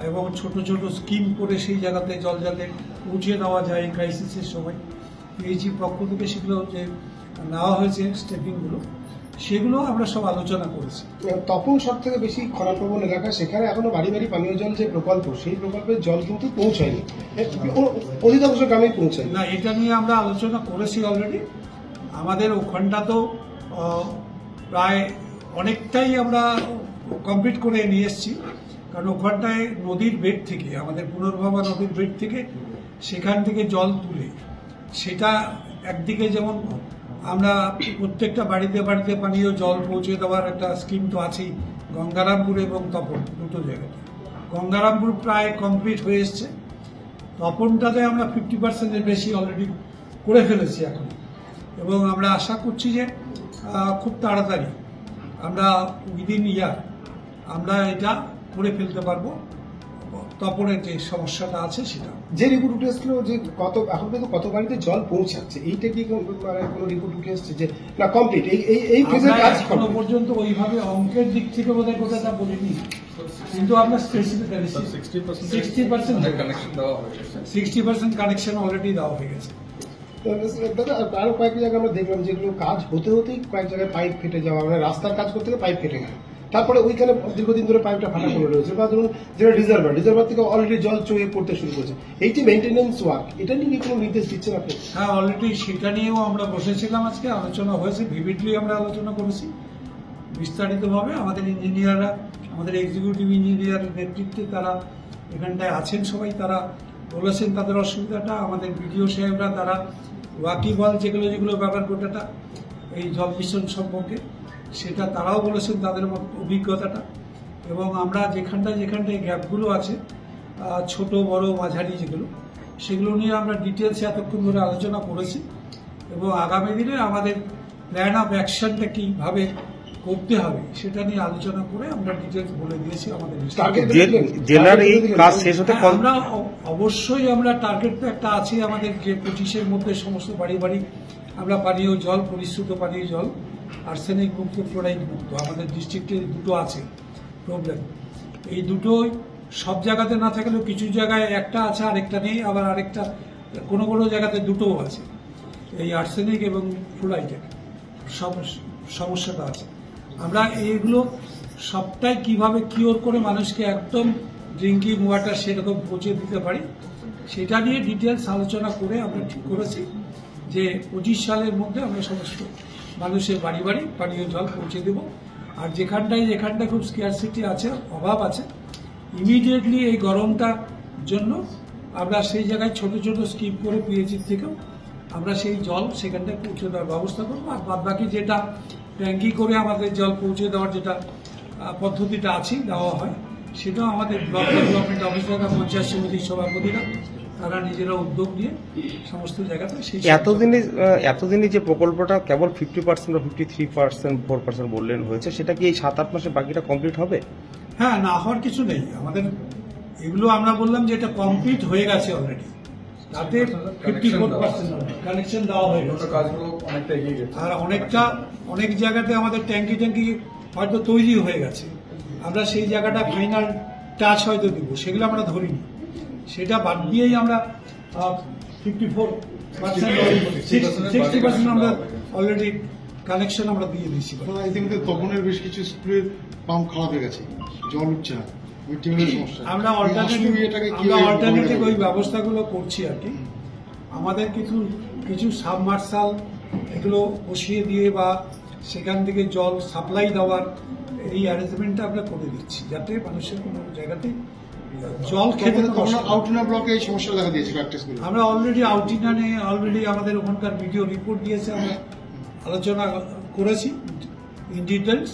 এবং ছোট ছোট স্কিম করে সেই জায়গাতে জল যাতে পৌঁছে দেওয়া যায় এই ক্রাইসিসের সময়, পিএইচই পক্ষ থেকে সেগুলো যে নেওয়া হয়েছে স্টেপিংগুলো, সেগুলো আমরা সব আলোচনা করেছি। তপন সব থেকে বেশি খরাপ্রবণ এলাকা, সেখানে এখনো বাড়ি বাড়ি পানীয় জল যে প্রকল্প, সেই প্রকল্পের জল কিন্তু পৌঁছায়নি, অধিকাংশ গ্রামে পৌঁছায় না। এটা নিয়ে আমরা আলোচনা করেছি অলরেডি। আমাদের ওখানটা তো প্রায় অনেকটাই আমরা কমপ্লিট করে নিয়ে এসেছি, কারণ ওখানটায় নদীর বেড থেকে, আমাদের পুনর্ভবা নদীর বেড থেকে সেখান থেকে জল তুলে সেটা একদিকে যেমন আমরা প্রত্যেকটা বাড়িতে বাড়িতে পানীয় জল পৌঁছে দেওয়ার একটা স্কিম তো আছেই গঙ্গারামপুর এবং তপন দুটো জায়গাতে। গঙ্গারামপুর প্রায় কমপ্লিট হয়ে এসছে, তপনটাতে আমরা 50%-এর বেশি অলরেডি করে ফেলেছি এখন, এবং আমরা আশা করছি যে খুব তাড়াতাড়ি আমরা উইদিন ইয়ার আমরা এটা করে ফেলতে পারবো। তপনের যে সমস্যাটা আছে সেটা। যে রিপোর্ট উঠে এসেছিল যে এখন কিন্তু কত বাড়িতে জল পৌঁছাচ্ছে, এইটা কি কোনো রিপোর্ট উঠে এসছে যে না কমপ্লিট এই ফেজের কাজ এখনো পর্যন্ত ওইভাবে অঙ্কের দিক থেকে বোধহয় কোথাটা বলিনি, কিন্তু আমরা 60% কানেকশন অলরেডি দেওয়া হয়ে গেছে। দাদা আরো কয়েক জায়গায় আমরা দেখলাম যেগুলো কাজ হতে হতেই কয়েক জায়গায় পাইপ ফেটে যাওয়া, মানে রাস্তার কাজ করতে গিয়ে পাইপ ফেটে গেল, তারপরে ওইখানে দীর্ঘদিন ধরে পাইপটা ফাটা করে রয়েছে, বা ধরুন যেটা রিজার্ভার থেকে অলরেডি জল চয়ে পড়তে শুরু করেছে, এই যে মেইনটেনেন্স ওয়ার্ক, এটা নিয়ে কোনো নির্দেশ দিচ্ছেন আপনি? হ্যাঁ, অলরেডি সেটা নিয়েও আমরা বসেছিলাম, আজকে আলোচনা হয়েছে, ভিভিডলি আমরা আলোচনা করেছি বিস্তারিতভাবে। আমাদের ইঞ্জিনিয়াররা, আমাদের এক্সিকিউটিভ ইঞ্জিনিয়ারের নেতৃত্বে তারা এখানটায় আছেন সবাই, তারা বলেছেন তাদের অসুবিধাটা। আমাদের বিডিও সাহেবরা তারা ওয়াকিবল যেগুলো ব্যবহার গোটাটা এই জল মিশন সম্পর্কে সেটা তারাও বলেছেন তাদের অভিজ্ঞতাটা। এবং আমরা যেখানটায় গ্যাপগুলো আছে ছোট বড় মাঝারি যেগুলো, সেগুলো নিয়ে আমরা ডিটেলসে এতক্ষণ ধরে আলোচনা করেছি, এবং আগামী দিনে আমাদের প্ল্যান অফ অ্যাকশনটা কীভাবে করতে হবে সেটা নিয়ে আলোচনা করে আমরা ডিটেলস বলে দিয়েছি আমাদের জেলার এই কাজ শেষ হতে। আমরা অবশ্যই আমরা টার্গেট তো একটা আছে আমাদের, যে 25-এর মধ্যে সমস্ত বাড়ি বাড়ি আমরা পানীয় জল, পরিশ্রুত পানীয় জল, আর্সেনিক মুক্ত, ফ্লোরাইড মুক্ত, আমাদের ডিস্ট্রিক্টে দুটো আছে প্রবলেম। এই দুটোই সব জায়গাতে না থাকলেও কিছু জায়গায় একটা আছে আরেকটা নেই, আবার আরেকটা কোনো জায়গাতে দুটোও আছে। এই আর্সেনিক এবং ফ্লোরাইডের সমস্যাটা আছে। আমরা এইগুলো সবটাই কিভাবে কিওর করে মানুষকে একদম ড্রিঙ্কিং ওয়াটার সেরকম পৌঁছে দিতে পারি, সেটা নিয়ে ডিটেলস আলোচনা করে আমরা ঠিক করেছি যে 25 সালের মধ্যে আমরা সমস্ত মানুষের বাড়ি বাড়ি পানীয় জল পৌঁছে দেব। আর যেখানটায় খুব স্কেয়ারসিটি আছে, অভাব আছে, ইমিডিয়েটলি এই গরমটার জন্য আমরা সেই জায়গায় ছোট ছোট স্কিম করে পিএইচি থেকেও আমরা সেই জল সেখানটায় পৌঁছে দেওয়ার ব্যবস্থা করবো। আর বাদ বাকি যেটা ট্যাঙ্কি করে আমাদের জল পৌঁছে দেওয়ার যেটা পদ্ধতিটা আছে দেওয়া হয়, সেটাও আমাদের ব্লক ডেভেলপমেন্ট অফিসাররা, পঞ্চায়েত সমিতির সভাপতিরা তারা নিজেরা উদ্যোগ নিয়ে সমস্ত জায়গাতে সেই এতদিনই যে প্রকল্পটা কেবল 50% বা 53%, 4% বললেন হয়েছে, সেটা কি এই 7-8 মাসে বাকিটা কমপ্লিট হবে? হ্যাঁ, না হওয়ার কিছু নেই। আমাদের এগুলো আমরা বললাম যে এটা কমপ্লিট হয়ে গেছে অলরেডি, তাতে 54% কানেকশন দেওয়া হয়ে গেছে, কাজগুলো অনেকটা এগিয়ে গেছে। আর অনেক জায়গাতে আমাদের ট্যাঙ্কি হয়তো তৈরি হয়ে গেছে, আমরা সেই জায়গাটা ফাইনাল টাচ হয়তো দিব, সেগুলো আমরা ধরিনি, সেটা বাদ দিয়েই আমরা 60% আমরা অলরেডি কানেকশন আমরা দিয়ে দিয়েছি। ইতিমধ্যে তপনের বেশ কিছু স্কুলের পাম্প খারাপ হয়ে গেছে, জল উঠছে না, আমরা অল্টারনেটিভ ওই ব্যবস্থাগুলো করছি আর কি। আমাদের কিছু সাবমার্সাল এগুলো বসিয়ে দিয়ে বা সেখান থেকে জল সাপ্লাই দেওয়ার এই অ্যারেঞ্জমেন্টটা আমরা করে দিচ্ছি, যাতে মানুষের কোনো জায়গাতে জল খেতে। আউটিনা ব্লকে এই সমস্যা দেখা দিয়েছে, আমরা অলরেডি অলরেডি আমাদের ওখানকার ভিডিও রিপোর্ট দিয়েছে, আমরা আলোচনা করেছি ইন ডিটেলস,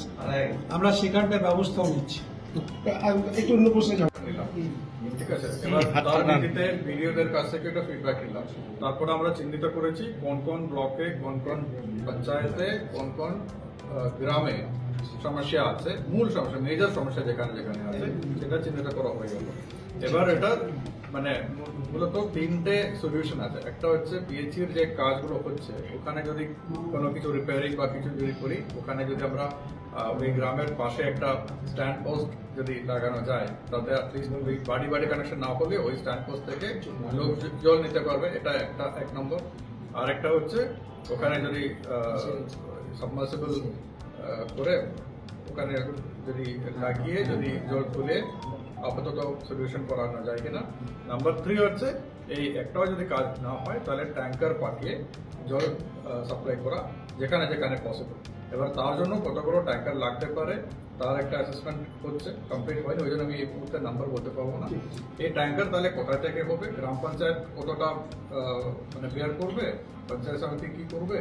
আমরা সেখানটার ব্যবস্থাও নিচ্ছি। একটু অন্য প্রশ্নে যাব। ঠিক আছে, এবার তার ভিত্তিতে বিডিওদের কাছ থেকে একটা ফিডব্যাক নিলাম, তারপর আমরা চিহ্নিত করেছি কোন কোন ব্লকে, কোন কোন পঞ্চায়েতে, কোন কোন গ্রামে সমস্যা আছে, মূল সমস্যা, মেজর সমস্যা যেখানে আছে সেটা চিহ্নিত করা হয়ে গেল। এবার এটা মানে মূলত 3টে সলিউশন আছে। একটা হচ্ছে পিএইচির যে কাজগুলো হচ্ছে ওখানে যদি কোনো কিছু রিপেয়ারিং বা কিছু যদি করি, ওখানে যদি আমরা ওই গ্রামের পাশে একটা স্ট্যান্ড পোস্ট যদি লাগানো যায়, তাতে অ্যাটলিস্ট ওই বাড়ি বাড়ি কানেকশন না হলে ওই স্ট্যান্ড পোস্ট থেকে লোক জল নিতে পারবে, এটা এক নম্বর। আর একটা হচ্ছে ওখানে যদি সাবমার্সিবল করে ওখানে যদি লাগিয়ে যদি জল তুলে আপাতত সলিউশন করানো যায় কিনা। নাম্বার 3 হচ্ছে এই একটাও যদি কাজ না হয় তাহলে ট্যাঙ্কার পাঠিয়ে জল সাপ্লাই করা যেখানে যেখানে পসিবল। এবার তার জন্য কতগুলো ট্যাঙ্কার লাগতে পারে তার একটা অ্যাসেসমেন্ট হচ্ছে, কমপ্লিট হয়নি, ওই জন্য আমি এই মুহূর্তে নাম্বার বলতে পারবো না। এই ট্যাঙ্কার তাহলে কোথা থেকে হবে, গ্রাম পঞ্চায়েত কতটা মানে বেয়ার করবে, পঞ্চায়েত সমিতি কি করবে,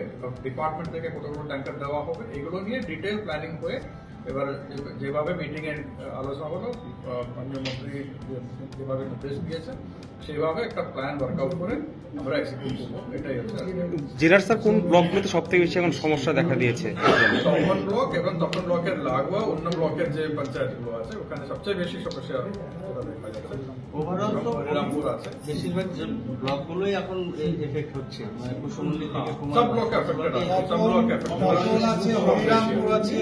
ডিপার্টমেন্ট থেকে কতগুলো ট্যাঙ্কার দেওয়া হবে, এগুলো নিয়ে ডিটেল প্ল্যানিং হয়ে এবার যেভাবে মিটিং এর আলোচনা হলো, মাননীয় মন্ত্রী যেভাবে নির্দেশ দিয়েছেন সেইভাবে একটা প্ল্যান ওয়ার্কআউট করে আমরা এক্সিকিউট করবো, এটাই হচ্ছে। জেলার স্যার কোন ব্লকগুলোতে সব থেকে বেশি এখন সমস্যা দেখা দিয়েছে? তপন ব্লক এবং তপন ব্লকের লাগোয়া অন্য ব্লকের যে পঞ্চায়েতগুলো আছে ওখানে সবচেয়ে বেশি সমস্যা দেখা যাচ্ছে। ওভারঅল তো রামপুর আছে, বেশিরভাগ যে ব্লকগুলোই এখন এফেক্ট হচ্ছে, মানে কুশমুন্ডি থেকে সব ব্লক এফেক্টেড আছে, সব ব্লক এফেক্টেড আছে, রামপুর আছে।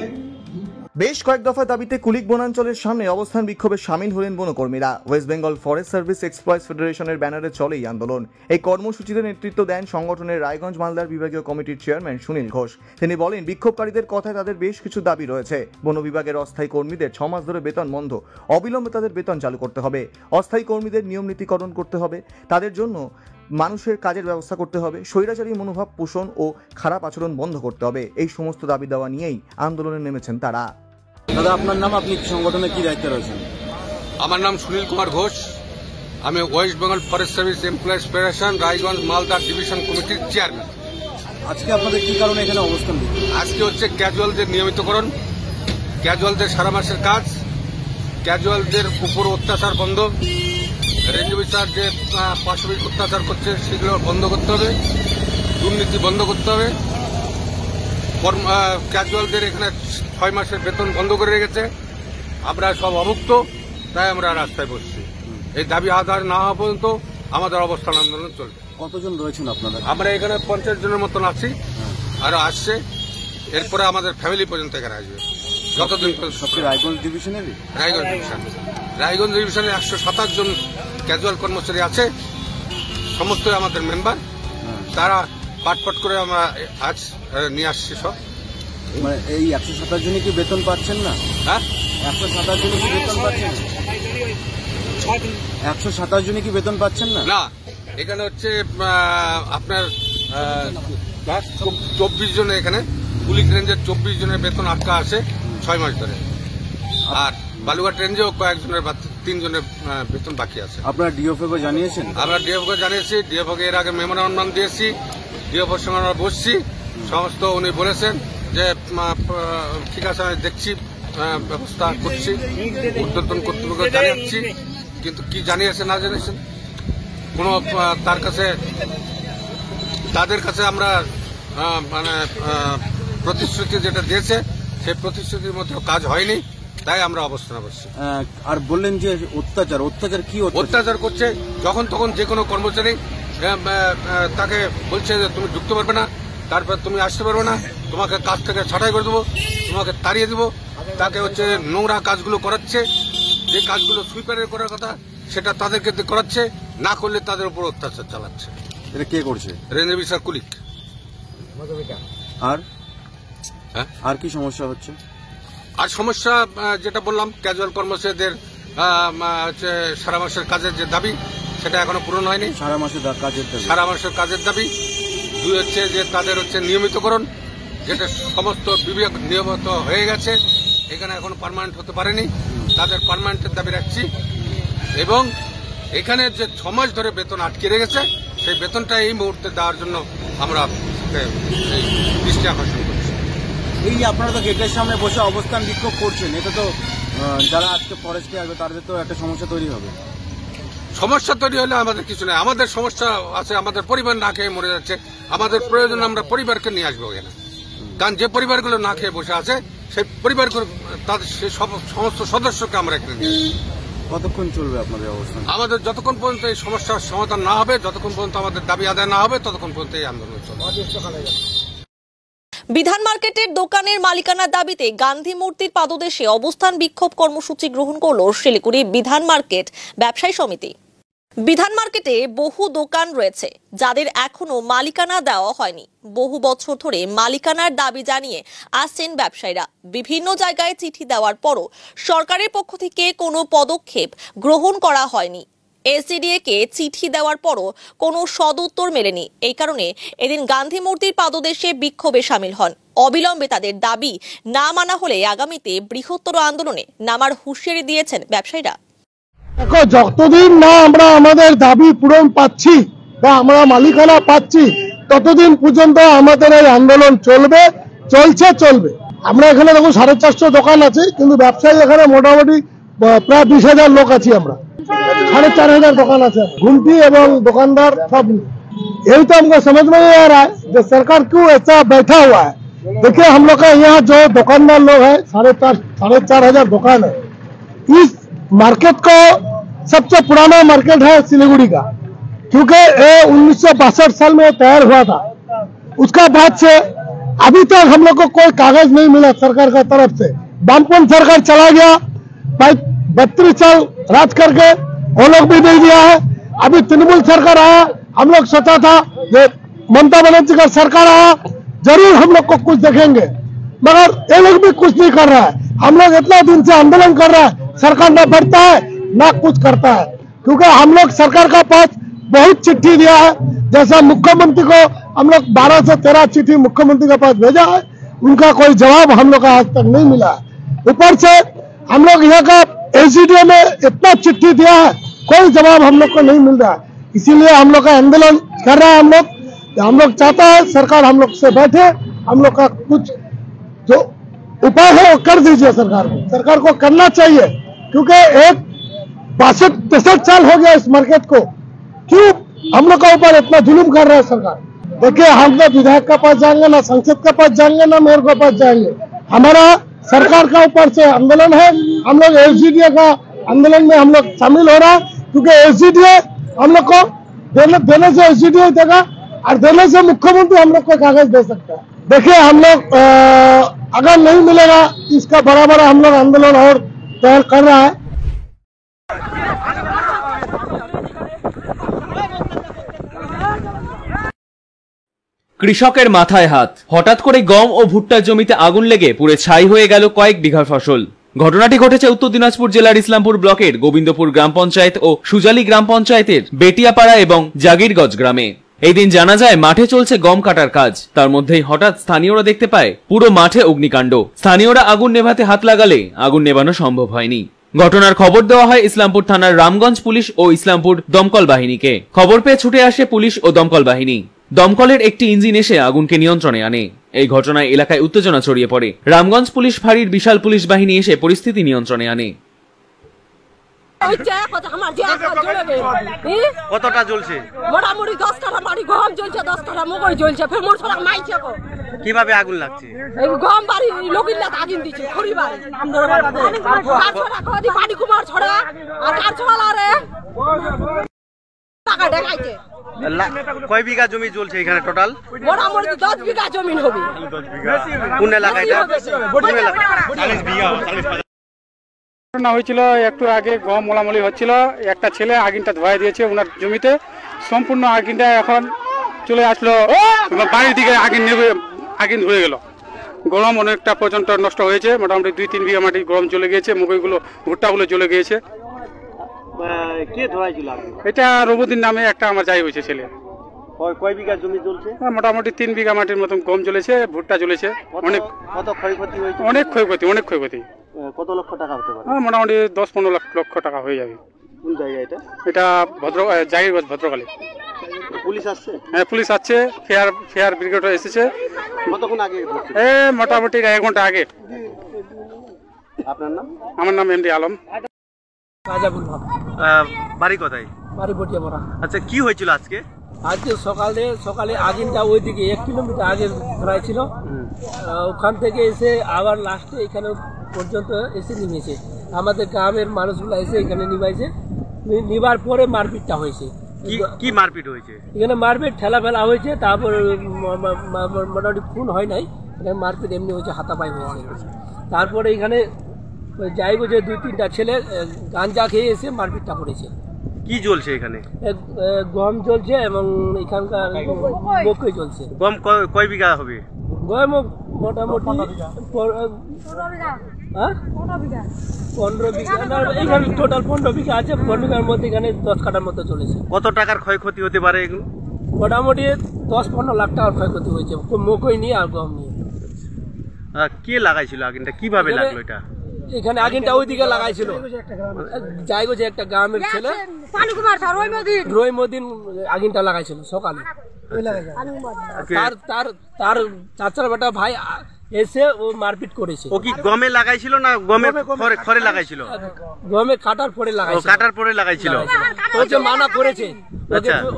বেশ কয়েক দফা দাবিতে কুলিক বনাঞ্চলের সামনে অবস্থান বিক্ষোভে সামিল হলেন বনকর্মীরা। ওয়েস্ট বেঙ্গল ফরেস্ট সার্ভিস এক্সপ্লয়েন্টস ফেডারেশনের ব্যানারে চলে এই আন্দোলন। এই কর্মসূচিতে নেতৃত্ব দেন সংগঠনের রায়গঞ্জ মালদার বিভাগীয় কমিটির চেয়ারম্যান সুনীল ঘোষ। তিনি বলেন, বিক্ষোভকারীদের কথায় তাদের বেশ কিছু দাবি রয়েছে। বন বিভাগের অস্থায়ী কর্মীদের 6 মাস ধরে বেতন বন্ধ, অবিলম্বে তাদের বেতন চালু করতে হবে। অস্থায়ী কর্মীদের নিয়ম নীতিকরণ করতে হবে, তাদের জন্য মানুষের কাজের ব্যবস্থা করতে হবে। স্বৈরাচারী মনোভাব পোষণ ও খারাপ আচরণ বন্ধ করতে হবে। এই সমস্ত দাবি দেওয়া নিয়েই আন্দোলনে নেমেছেন তারা। দাদা, আপনার নাম, আপনি সংগঠনে কি দায়িত্বে রয়েছেন? আমার নাম সুনীল কুমার ঘোষ, আমি West Bengal forest service employees federation Raiganj Malda division কমিটির চেয়ারম্যান। আজকে আপনাদের কি কারণে এখানে অবস্থান? আজকে হচ্ছে ক্যাজুয়ালদের নিয়মিতকরণ, ক্যাজুয়ালদের সারা মাসের কাজ, ক্যাজুয়ালদের উপর অত্যাচার বন্ধ, রেঞ্জ অফিসার যে পাশবিক অত্যাচার করছে সেগুলো বন্ধ করতে হবে, দুর্নীতি বন্ধ করতে হবে। ক্যাজুয়ালদের এখানে 6 মাসের বেতন বন্ধ করে রেখেছে, আমরা সব অভুক্ত, তাই আমরা রাস্তায় বসছি। এই দাবি আদায় না হওয়া পর্যন্ত আমাদের অবস্থান আন্দোলন চলবে। কতজন রয়েছেন আপনাদের? আমরা এখানে 50 জনের মতন আছি, আরো আসছে, এরপরে আমাদের ফ্যামিলি পর্যন্ত এখানে আসবে। যতদিন রায়গঞ্জ ডিভিশনের রায়গঞ্জ ডিভিশনে 127 জন ক্যাজুয়াল কর্মচারী আছে, সমস্ত আমাদের মেম্বার। তারা পাটপাট করে আমরা আজ নিয়ে আসছি সব। মানে এই 127 জনই কি বেতন পাচ্ছেন না? হ্যাঁ, 127 জনই কি বেতন পাচ্ছেন? 127 জনই কি বেতন পাচ্ছেন না? না, এখানে হচ্ছে আপনার 24 জন, এখানে পুলিশ রেঞ্জের 24 জনের বেতন আটকা আছে 6 মাস ধরে। আর বালুঘাট রেঞ্জেও কয়েকজনের 3 জনের বেতন বাকি আছে। আপনারা ডিএফও কে জানিয়েছেন? আমরা ডিএফও কে জানিয়েছি, ডিএফও কে এর আগে মেমোরান্ডাম দিয়েছি, ডিএফওর সঙ্গে আমরা বসছি, সমস্ত উনি বলেছেন যে ঠিক আছে, আমি দেখছি, ব্যবস্থা করছি, উদ্বোধন কর্তৃপক্ষ জানাচ্ছি। কিন্তু কি জানিয়েছে না জানিয়েছেন কোনো তাদের কাছে আমরা মানে প্রতিশ্রুতি যেটা দিয়েছে সেই প্রতিশ্রুতির মধ্যে কাজ হয়নি, তাই আমরা অবস্থান করছি। আর বললেন যে অত্যাচার কি অত্যাচার করছে, যখন তখন যে কোনো কর্মচারী তাকে বলছে যে তুমি ঢুকতে পারবে না, তারপর তুমি আসতে পারবে না, তোমাকে কাজ থেকে ছাঁটাই করে দেবো, তোমাকে তাড়িয়ে দেবো। তাকে হচ্ছে নোংরা কাজগুলো করাচ্ছে, যে কাজগুলো সুইপারের করার কথা সেটা তাদেরকে করাচ্ছে, না করলে তাদের উপর অত্যাচার চালাচ্ছে। এটা কে করছে? Range officer Kulik. আর কি সমস্যা হচ্ছে? আর সমস্যা যেটা বললাম, ক্যাজুয়াল কর্মচারীদের হচ্ছে সারা মাসের কাজের যে দাবি সেটা এখনো পূরণ হয়নি। সারা মাসের কাজের দাবি। 2 হচ্ছে যে তাদের হচ্ছে নিয়মিতকরণ, যেটা সমস্ত বিভাগ নিয়মিত হয়ে গেছে, এখানে এখনো পার্মানেন্ট হতে পারেনি, তাদের পার্মানেন্টের দাবি রাখছি। এবং এখানে যে 6 মাস ধরে বেতন আটকে রেখেছে, সেই বেতনটা এই মুহূর্তে দেওয়ার জন্য আমরা দৃষ্টি আকর্ষণ করছি। এই যে আপনারা তো গেটের সামনে বসে অবস্থান বিক্ষোভ করছেন, এটা তো যারা আজকে ফরেস্টে আসবে তাদের তো একটা সমস্যা তৈরি হবে। সমস্যা তৈরি হলে আমাদের কিছু নেই, আমাদের সমস্যা আছে, আমাদের পরিবার না খেয়ে মরে যাচ্ছে, আমাদের প্রয়োজন আমরা পরিবারকে নিয়ে আসবো এখানে। কারণ যে পরিবারগুলো না খেয়ে বসে আছে, সেই পরিবারগুলো তাদের সেই সমস্ত সদস্যকে আমরা এখানে নিয়ে আসবো। কতক্ষণ চলবে আপনাদের অবস্থান? আমাদের যতক্ষণ পর্যন্ত এই সমস্যার সমাধান না হবে, যতক্ষণ পর্যন্ত আমাদের দাবি আদায় না হবে, ততক্ষণ পর্যন্ত এই আন্দোলন চলবে। বিধান মার্কেটের দোকানের মালিকানার দাবিতে গান্ধী মূর্তির পাদদেশে অবস্থান বিক্ষোভ কর্মসূচি গ্রহণ করল শিলিগুড়ি বিধান মার্কেট ব্যবসায়ী সমিতি। বিধান মার্কেটে বহু দোকান রয়েছে যাদের এখনো মালিকানা দেওয়া হয়নি। বহু বছর ধরে মালিকানার দাবি জানিয়ে আসছেন ব্যবসায়ীরা। বিভিন্ন জায়গায় চিঠি দেওয়ার পরও সরকারের পক্ষ থেকে কোনো পদক্ষেপ গ্রহণ করা হয়নি। এসডিএ কে চিঠি দেওয়ার পরও কোনো সদুত্তর মেলেনি। এই কারণে এদিন গান্ধী মূর্তির পাদদেশে বিক্ষোভে সামিল হন। অবিলম্বে তাদের দাবি না মানা হলে আগামীতে বৃহত্তর আন্দোলনে নামার হুঁশিয়ারি দিয়েছেন ব্যবসায়ীরা। দেখো, যতদিন না আমরা আমাদের দাবি পূরণ পাচ্ছি বা আমরা মালিকানা পাচ্ছি, ততদিন পর্যন্ত আমাদের এই আন্দোলন চলবে, চলছে। আমরা এখানে দেখুন 450 দোকান আছে, কিন্তু ব্যবসায়ী এখানে মোটামুটি প্রায় 20,000 লোক আছি। আমরা 4,500 দোকাन আছে, घुमटी एवं दुकानदार सब। यही तो हमको समझ में नहीं आ रहा है कि सरकार क्यों ऐसा बैठा हुआ है। देखिए हम लोग का यहाँ जो दुकानदार लोग है 4,500 दुकान है। इस मार्केट को सबसे पुराना मार्केट है सिलीगुड़ी का, क्योंकि 1962 साल में तैयार हुआ था। उसका बाद से अभी तक हम लोग को कोई कागज नहीं मिला सरकार का तरफ से। वामपंथ सरकार चला गया, 32 साल राज करके वो लोग भी नहीं दिया है। अभी तृणमूल सरकार आया, हम लोग सोचा था कि ममता बनर्जी का सरकार आया जरूर हम लोग को कुछ देखेंगे, मगर ये लोग भी कुछ नहीं कर रहा है। हम लोग इतना दिन से आंदोलन कर रहा है, सरकार ना बढ़ता है ना कुछ करता है। क्योंकि हम लोग सरकार का पास बहुत चिट्ठी दिया है, जैसा मुख्यमंत्री को हम लोग 12 से 13 चिट्ठी मुख्यमंत्री के पास भेजा है, उनका कोई जवाब हम लोग का आज तक नहीं मिला है। ऊपर से हम लोग यहाँ का एसडीओ में इतना चिट्ठी दिया है, कोई जवाब हम लोग को नहीं मिल रहा है। इसीलिए हम लोग का आंदोलन कर रहा है। हम लोग चाहता है सरकार हम लोग से बैठे, हम लोग का कुछ जो उपाय है वो कर दीजिए सरकार को करना चाहिए। क्योंकि एक 62-63 साल हो गया इस मार्केट को, क्यों हम लोग का ऊपर इतना जुलूम कर रहा है सरकार। देखिए हम लोग विधायक के पास जाएंगे, ना संसद के पास जाएंगे, ना मेयर के पास जाएंगे। हमारा सरकार का ऊपर से आंदोलन है। हम लोग एसडीओ का आंदोलन में हम लोग शामिल हो रहा है, क्योंकि एसडीओ हम लोग को देने से एसडीओ देगा और देने से मुख्यमंत्री हम लोग को कागज दे सकता है। देखिए हम लोग अगर नहीं मिलेगा इसका बराबर हम लोग आंदोलन और तैयार कर रहा है। কৃষকের মাথায় হাত, হঠাৎ করে গম ও ভুট্টার জমিতে আগুন লেগে পুড়ে ছাই হয়ে গেল কয়েক বিঘা ফসল। ঘটনাটি ঘটেছে উত্তর দিনাজপুর জেলার ইসলামপুর ব্লকের গোবিন্দপুর গ্রাম পঞ্চায়েত ও সুজালি গ্রাম পঞ্চায়েতের বেটিয়াপাড়া এবং জাগিরগঞ্জ গ্রামে। এই দিন জানা যায় মাঠে চলছে গম কাটার কাজ, তার মধ্যেই হঠাৎ স্থানীয়রা দেখতে পায় পুরো মাঠে অগ্নিকাণ্ড। স্থানীয়রা আগুন নেভাতে হাত লাগালে আগুন নেভানো সম্ভব হয়নি। ঘটনার খবর দেওয়া হয় ইসলামপুর থানার রামগঞ্জ পুলিশ ও ইসলামপুর দমকল বাহিনীকে। খবর পেয়ে ছুটে আসে পুলিশ ও দমকল বাহিনী। দমকলের একটি ইঞ্জিন এসে আগুনকে নিয়ন্ত্রণে আনে। এই ঘটনায় এলাকায় উত্তেজনা ছড়িয়ে পড়ে। রামগঞ্জ পুলিশ ফাঁড়ির বিশাল পুলিশ বাহিনী এসে পরিস্থিতি নিয়ন্ত্রণে আনে। কতটা জ্বলছে? মোটামুটি 10 কাঠা বাড়ি গম জ্বলছে, 10 কাঠা মকই জ্বলছে। ফের মোর ছড়া মাইছে কো কিভাবে আগুন লাগছে? এই গম বাড়ি লোকিল্লা আগুন দিছে, খড়ি বাড়ি কার ছড়া কদি পানি কুমার ছড়া আর কার ছড়া রে টাকা দেখাইছে। কয় বিঘা জমি জ্বলছে এখানে টোটাল? মোটামুটি 10 বিঘা জমি হবে। কোন এলাকা এটা? 40 বিঘা। ঘটনা হয়েছিল একটু আগে, গম মোলামলি হচ্ছিল, একটা ছেলে আগুনটা ধোয়া দিয়েছে ওনার জমিতে। সম্পূর্ণ আগুনটা এখন চলে আসলো বাড়ির দিকে, আগুন ধরে গেল। গরম অনেকটা পর্যন্ত নষ্ট হয়েছে, মোটামুটি 2-3 বিঘা মাটি গরম চলে গিয়েছে, মকইগুলো ভুট্টাগুলো চলে গিয়েছে। কে ধোয়াইছিল? এটা রবুদ্দিন নামে একটা আমার যাই হয়েছে ছেলে। কয় বিঘা জমি জ্বলছে? মোটামুটি 3 বিঘা মাটির মতন গম জ্বলেছে, ভুট্টা জ্বলেছে। অনেক কত ক্ষয়ক্ষতি হয়েছে? অনেক ক্ষয়ক্ষতি। কত লক্ষ টাকা হতে পারে? মোটামুটি 10-15 লক্ষ টাকা হয়ে যাবে। কোন জায়গা এটা? এটা জাগিরগঞ্জ ভদ্রকালী। পুলিশ আসছে? হ্যাঁ পুলিশ আসছে, ফেয়ার ব্রিগেড এসেছে। কতক্ষণ আগে? মোটামুটি 1 ঘন্টা আগে। আপনার নাম? আমার নাম এমডি আলম। বাড়ি কোথায়? বাড়ি বটিয়াপাড়া। আচ্ছা কি হয়েছিল আজকে? আজকে সকালে আগুনটা ওইদিকে 1 কিলোমিটার আগে ধরাইছিল, ওখান থেকে এসে আবার লাস্টে এখানে পর্যন্ত এসে নিমেছে। আমাদের গ্রামের মানুষগুলো এসে এখানে নিবাইছে, নিবার পরে মারপিটটা হয়েছে। কি মারপিট হয়েছে? এখানে মারপিট ঠেলা ফেলা হয়েছে, তারপর মোটামুটি খুন হয় নাই, এখানে মারপিট এমনি হয়েছে, হাতাপাই হয়েছে। তারপরে এখানে যাইব যে 2-3টা ছেলে গাঞ্জা খেয়ে এসে মারপিটটা করেছে। কি জ্বলছে এখানে? গম জ্বলছে এবং এখানকার মকই জ্বলছে। গম কয় বিঘা হবে? গম মোটামুটি 15 বিঘা, এখানে টোটাল 15 বিঘা আছে। 15 বিঘার মধ্যে এখানে 10 কাঠার মতো চলেছে। কত টাকার ক্ষয়ক্ষতি হতে পারে এগুলো? মোটামুটি 10-15 লাখ টাকার ক্ষয়ক্ষতি হয়েছে, মকই নিয়ে আর গম নিয়ে। কে লাগাইছিল আগুনটা? কিভাবে লাগলো এটা? এখানে আগুনটা ওইদিকে লাগাইছিল, যাইগো যে একটা গ্রামের ছেলে রহিমউদ্দিন আগুনটা লাগাইছিল সকালে। তার চাচার বেটা ভাই এসে ও মারপিট করেছে। ও কি গমে লাগাইছিল না গমে খড়ে লাগাইছিল? গমে কাটার পরে লাগাইছিল। কাটার পরে লাগাইছিল। ওকে মানা করেছে,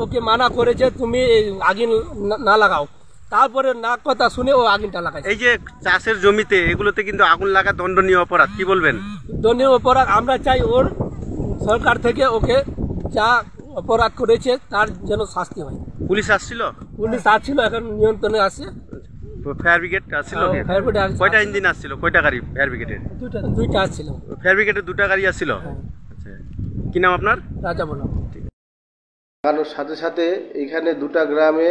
ওকে মানা করেছে তুমি আগুন না লাগাও, তারপরে না কথা শুনে ও আগুনটা লাগাইছে। এই যে চাষের জমিতে এগুলোতে কিন্তু আগুন লাগা দণ্ডনীয় অপরাধ, কি বলবেন? দণ্ডনীয় অপরাধ। আমরা চাই ওর সরকার থেকে ওকে যা অপরাধ করেছে তার যেন শাস্তি হয়। পুলিশ আসছিল? পুলিশ আসছিল, এখন নিয়ন্ত্রণে আছে। ফায়ার ব্রিগেড আসছিল? কয়টা ইঞ্জিন আসছিল, কয়টা গাড়ি ফায়ার ব্রিগেডের? দুইটা আসছিল। ফায়ার ব্রিগেডের দুটা গাড়ি আসছিল। আচ্ছা, কি নাম আপনার? রাজা বলো। লাগানোর সাথে সাথে এখানে দুটা গ্রামে